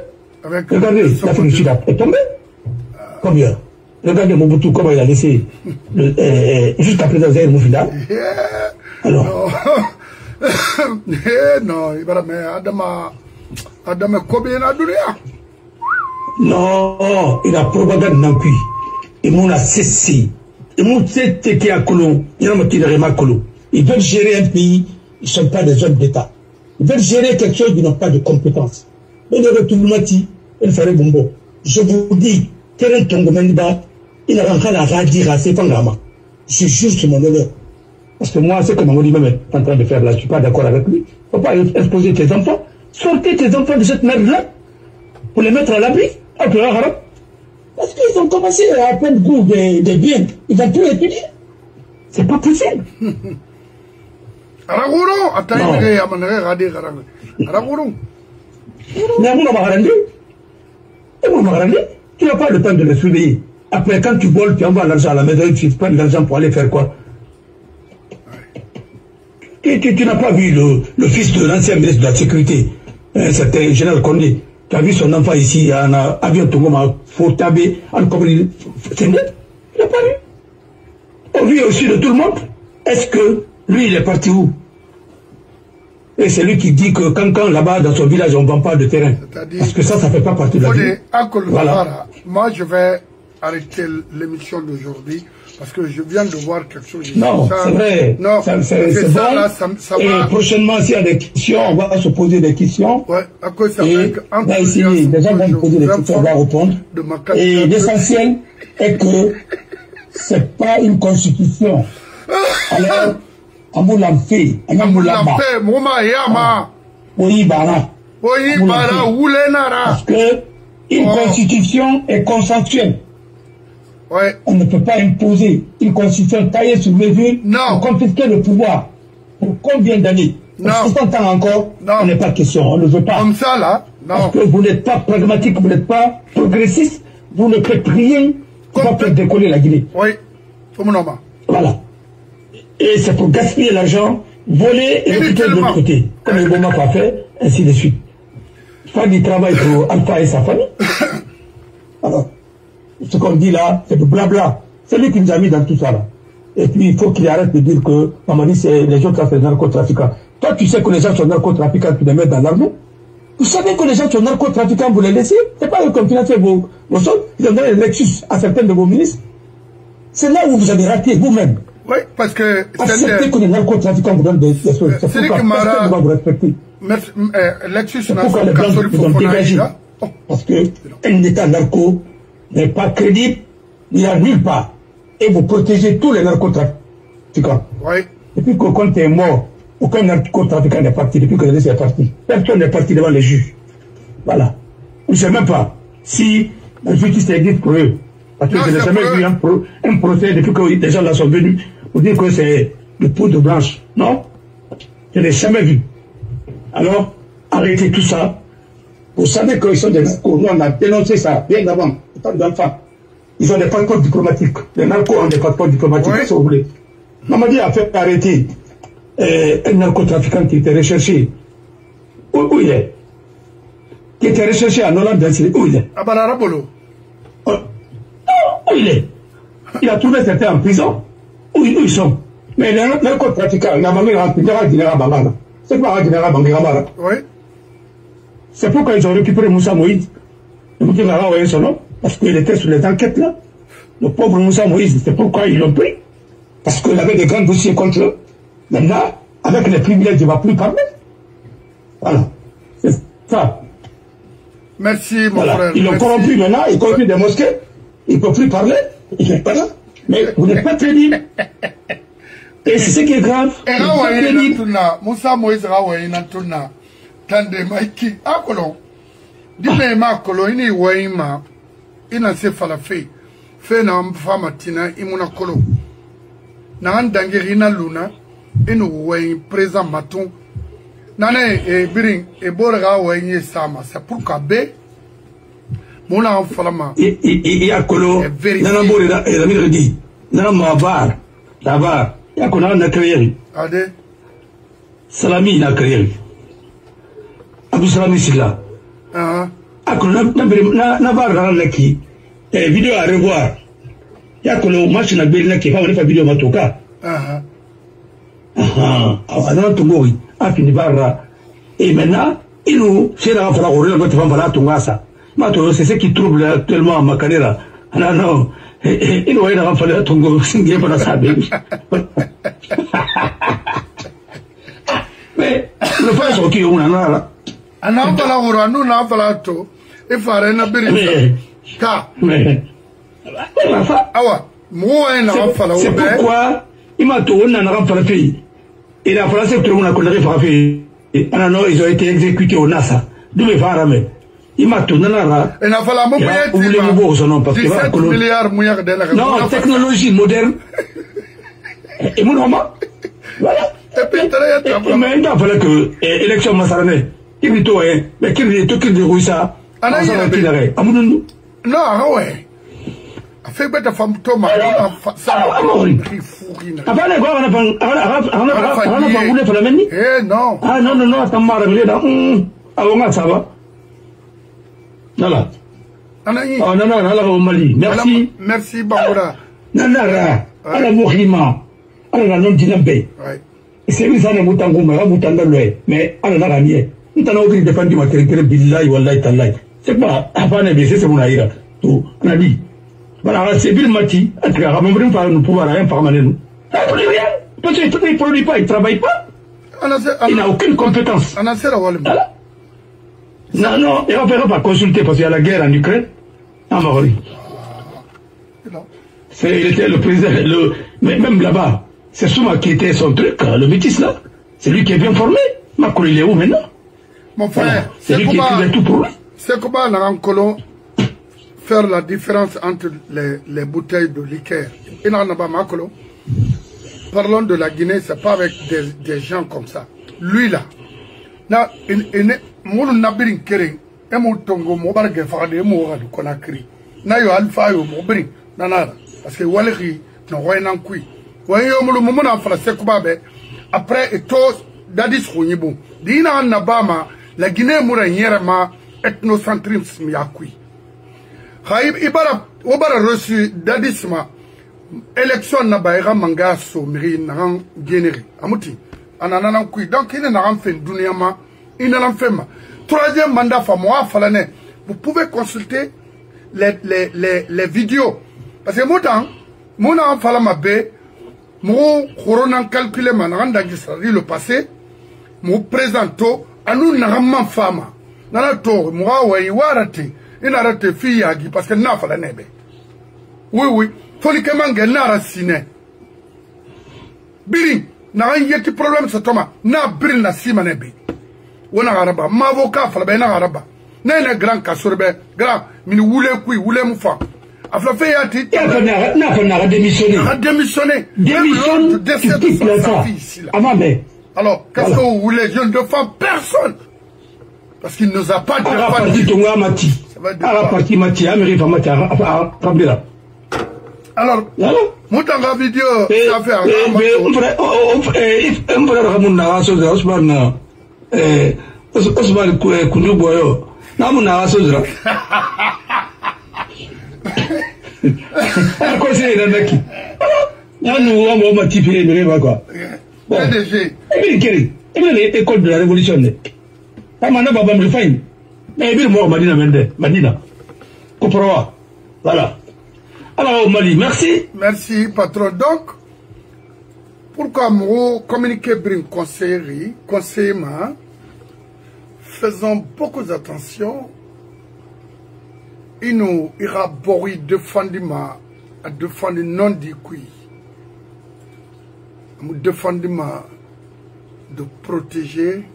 Regardez, l'Afrique du Sud est tombée. Combien? Regardez Mobutu, comment il a laissé, jusqu'à présent, Zahir Moufida. Alors. Non, il va Adama Kobena Dunia. Non, il a propagande dans le pays. Et mon a cessé. Et mon cessé qui a Kolo, il a motivé Rema Kolo. Ils veulent gérer un pays, ils ne sont pas des hommes d'État. veulent gérer quelque chose, ils n'ont pas de compétences. Mais le retournement, il ferait bombo. Je vous dis, terrain Tongomeniba, il n'a pas la radira, c'est pas grave. Je jure sur mon honneur. Parce que moi, c'est que Mamodi même est en train de faire là, je ne suis pas d'accord avec lui. Il ne faut pas exposer tes enfants. Sortez tes enfants de cette merde-là pour les mettre à l'abri. Parce qu'ils ont commencé à prendre goût des biens. Ils vont plus étudier. C'est pas possible. Araguro, attends, Araguro. Tu n'as pas le temps de les surveiller. Après, quand tu voles, tu envoies l'argent à la maison, tu prends l'argent pour aller faire quoi? Tu n'as pas vu le fils de l'ancien ministre de la Sécurité, certain général Condé. Tu as vu son enfant ici, en avion Tongoma, Fortabé, en Communité. C'est net. Il n'a pas vu. Au vu aussi de tout le monde. Est-ce que lui, il est parti où? Et c'est lui qui dit que quand là-bas, dans son village, on ne vend pas de terrain. Parce que ça ne fait pas partie de la vie. Voilà. Moi, je vais arrêter l'émission d'aujourd'hui parce que je viens de voir quelque chose. Non, c'est vrai. Non, c'est bon. Là, ça et va. Prochainement, s'il y a des questions, on va se poser des questions. Ouais, à cause ça et on va essayer. Les gens vont me poser des questions, on va répondre. Et l'essentiel est que ce n'est pas une constitution. Alors, Amoula fait, Mouma Yama. Oui, Bara. Oui, Bara, Oulenara. Parce que une constitution est consensuelle. Ouais. On ne peut pas imposer une constitution taillée sur mesure pour confisquer le pouvoir. Pour combien d'années? Parce que 60 ans encore, on n'est pas question, on ne veut pas. Comme ça, là, non. Parce que vous n'êtes pas pragmatique, vous n'êtes pas progressiste, vous ne faites rien pour faire décoller la Guinée. Oui, comme normal. Voilà. Et c'est pour gaspiller l'argent, voler et récupérer de l'autre côté. Comme le Boma a fait, ainsi de suite. Faire du travail pour Alpha et sa famille. Alors, ce qu'on dit là, c'est du blabla. C'est lui qui nous a mis dans tout ça là. Et puis, il faut qu'il arrête de dire que, Mamadi, c'est les gens qui sont narcotrafiquants. Toi, tu sais que les gens sont narcotrafiquants, tu les mets dans l'armée. Vous savez que les gens sont narcotrafiquants, vous les laissez. C'est pas eux qui ont financé vos soldes. Ils ont donné les Lexus à certains de vos ministres. C'est là où vous avez raté vous-même. Oui, parce que... Acceptez que les narcotrafiquants vous donnent des choses. C'est pourquoi personne ne va vous respecter. Lexus n'a pas dégagé. Parce qu'un État narco n'est pas crédible, il n'y a nulle part. Et vous protégez tous les narcotrafiquants. Oui. Depuis que quand tu es mort, aucun narcotrafiquant n'est parti. Depuis que le est parti, personne n'est parti devant les juges. Voilà. Je ne sais même pas si la justice existe pour eux. Parce que je n'ai jamais vu un procès depuis que les gens là sont venus pour dire que c'est de poudre blanche. Non, je n'ai jamais vu. Alors, arrêtez tout ça. Vous savez qu'ils sont des narcos. Nous, on a dénoncé ça bien avant, tant d'enfants. Ils ont des passeports diplomatiques. Les narcos ont des passeports diplomatiques, si vous voulez. Mamadi a fait arrêter un narcotrafiquant qui était recherché. Où il est? Qui était recherché en Hollande, où il est? À Balarabolo. Où il est? Il a trouvé certains en prison. Où ils sont? Mais les narcotrafiquants, il a mamé un général Banganga. C'est quoi un général Banganga? Oui. C'est pourquoi ils ont récupéré Moussa Moïse. Le Moussa Moïse a envoyé son nom. Parce qu'il était sur les enquêtes là. Le pauvre Moussa Moïse, c'est pourquoi ils l'ont pris. Parce qu'il avait des grands dossiers contre eux. Maintenant, avec les privilèges, il ne va plus parler. Voilà. C'est ça. Merci, mon frère. Ils l'ont corrompu maintenant, ils corrompent des mosquées. Ils ne peuvent plus parler. Ils ne sont pas là. Mais vous n'êtes pas crédible. Et c'est ce qui est grave. Moussa Moïse Rawaï Nantuna. Tande Maiki. Akolo. Dime ma kolo ini waima. Ina se falafe. Fe na mfama tina imuna kolo. Na andangeri na luna. Inu wain présent maton. Nane e biring e borga wain sama. C'est pour kabe. Mona falama. I akolo. Nana bori da mi di. Nana mavar. Davar. Yakona na créer. Ade. Salami na créer. Abou Salami Silla. Akolo na var na laki. Vidéo à revoir. Yakolo match na bel laki. Fa woni vidéo matoka. Alors tout le a fini par et maintenant il nous c'est la fois où on va faire Tungasa. Maintenant c'est ce qui trouble actuellement ma carrière. Non non, il nous va faire Tungo singulier pour la saber. Mais Le frère est qui on a là. Ana bala wura nous na bala to. E fare na biri. Ka. Awa. C'est pourquoi il m'a tourné dans la pays. Et la France est tournée dans la pays. Non, ils ont été exécutés au NASA. D'où les femmes. Il m'a tourné dans la. Et n'a pas la non, technologie moderne. Et mon homme. Voilà. Mais il a fallu que l'élection Massarane. Il est plutôt, mais qu'il est tout qui déroule ça. Non, ouais. Fait que ta femme Thomas, ça non. Ah non, non, non, attends, ah, ça va. Voilà. Oh non, non, là, au Mali. Merci. Merci, Barbara. Nanara, à la Mourima, à la non Dinambé. C'est lui, ça ne moutango, mais à la Ranier. Nous t'en avons défendu ma créature, Billahi, Wallahi, Tallahi. C'est pas, avant de baisser, c'est mon aïra. Tout, on a dit. Voilà, c'est Bill Mati, à travers même pas nous pouvoir rien permanent. Parce qu'il ne produit pas, il ne travaille pas. Il n'a aucune compétence. Non, non, et on ne va pas consulter parce qu'il y a la guerre en Ukraine. En Maori. Il était le président, mais même là-bas, c'est Souma qui était son truc, le métis là. C'est lui qui est bien formé. Macron, il est où maintenant? Mon frère, c'est lui qui écrivait tout pour lui. C'est comment on a un colon faire la différence entre les bouteilles de liqueur. Et non, parlons de la Guinée, c'est pas avec des gens comme ça. Lui là, mon nabirin kering, et mon tongo, mon bargue fade, mon rad, qu'on a crié. Na yo alpha yo, mon brin, nanara, parce que Waleri, non, ouais, non, qui. Ouais, yo, mon moment en français, après, et tous, dadis, rounibo. Dina Nabama, la Guinée moura yerma, ethnocentrisme yakui. Ibara reçu d'adisma élection na baïra manga so miri na généré amuti anana kui donc il n'a fait dunyama il n'a fait ma troisième mandat fa moi falane vous pouvez consulter les vidéos parce que mon en fala mabe mon corona calculer man randa gisari le passé mon présento anu na man fama nana to moi wa warate il a raté fille parce que n'a pas la nebe. Oui, oui. Faut que mange n'a sine. Biri, n'a un yeti problème ce Thomas. N'a biri na sima nebe. On a araba. Ma avocat fala ben araba. N'a grand kasurbe, grand mini wule kui wule mufa. Afla fait yati. N'a pas démissionné. N'a démissionné. Démissionne. Alors, qu'est-ce que vous voulez? Je ne défends personne. Parce qu'il ne nous a pas défendu. Alors, Moutanga vidéo, ça fait école de la révolution. Madina. Voilà. Alors, au Mali, merci. Merci, patron. Donc, pourquoi moi communiquer brin conseillerie, conseillement, faisons beaucoup d'attention. Il nous ira boire défendement, à défendre non dit qui. Nous défendons de protéger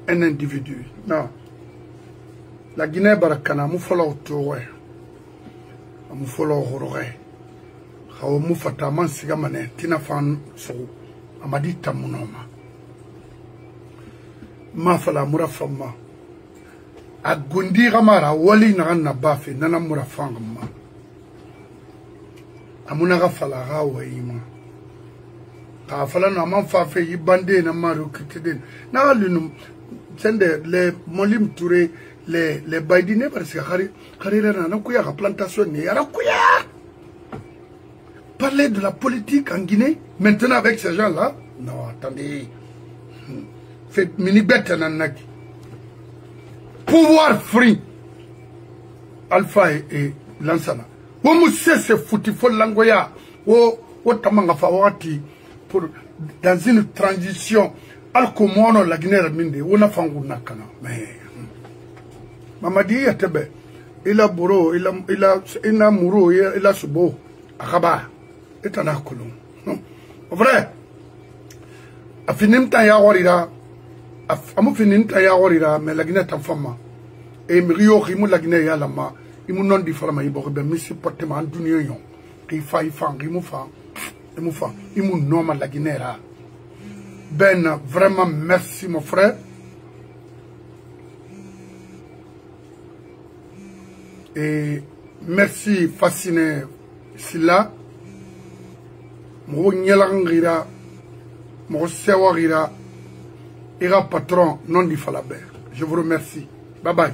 un individu. Non. La Guinée barakana mu folo towe. Mu folo horore. Khaw mu fata man siga mané tina fan so amadi tamunoma. Ma fala murafama. Agundi gamara wali na bafi nana murafanga. Amuna gafala gawa ima. Ka fala na man fa fe yibande na maru kiteden. Na linu les Molim Touré, les Baïdinés, parce que la plantation n'est pas parler de la politique en Guinée, maintenant avec ces gens-là, non, attendez, faites mini-bête en Naki. Pouvoir free, Alpha et Lansana. Où moussé c'est foutu, faut l'angoya, où tamanga fawati, pour dans une transition alko mono la Guinée minde wona fangu nakana mais mamadi yatebe ila buro ila muro ila subo akaba etana kolon vrai afinim ta ya warira amu finim ta ya warira mais la Guinée ta fama e miriyo khimu la Guinée ya lama imu non di falama ibo be misi portement duniyo yon ki fa imu fa imu noma la Guinée ra. Ben, vraiment, merci mon frère. Et merci Fasciné Silla. Mo nyelangira, mo sewarira, ira patron non di falaber. Je vous remercie. Bye bye.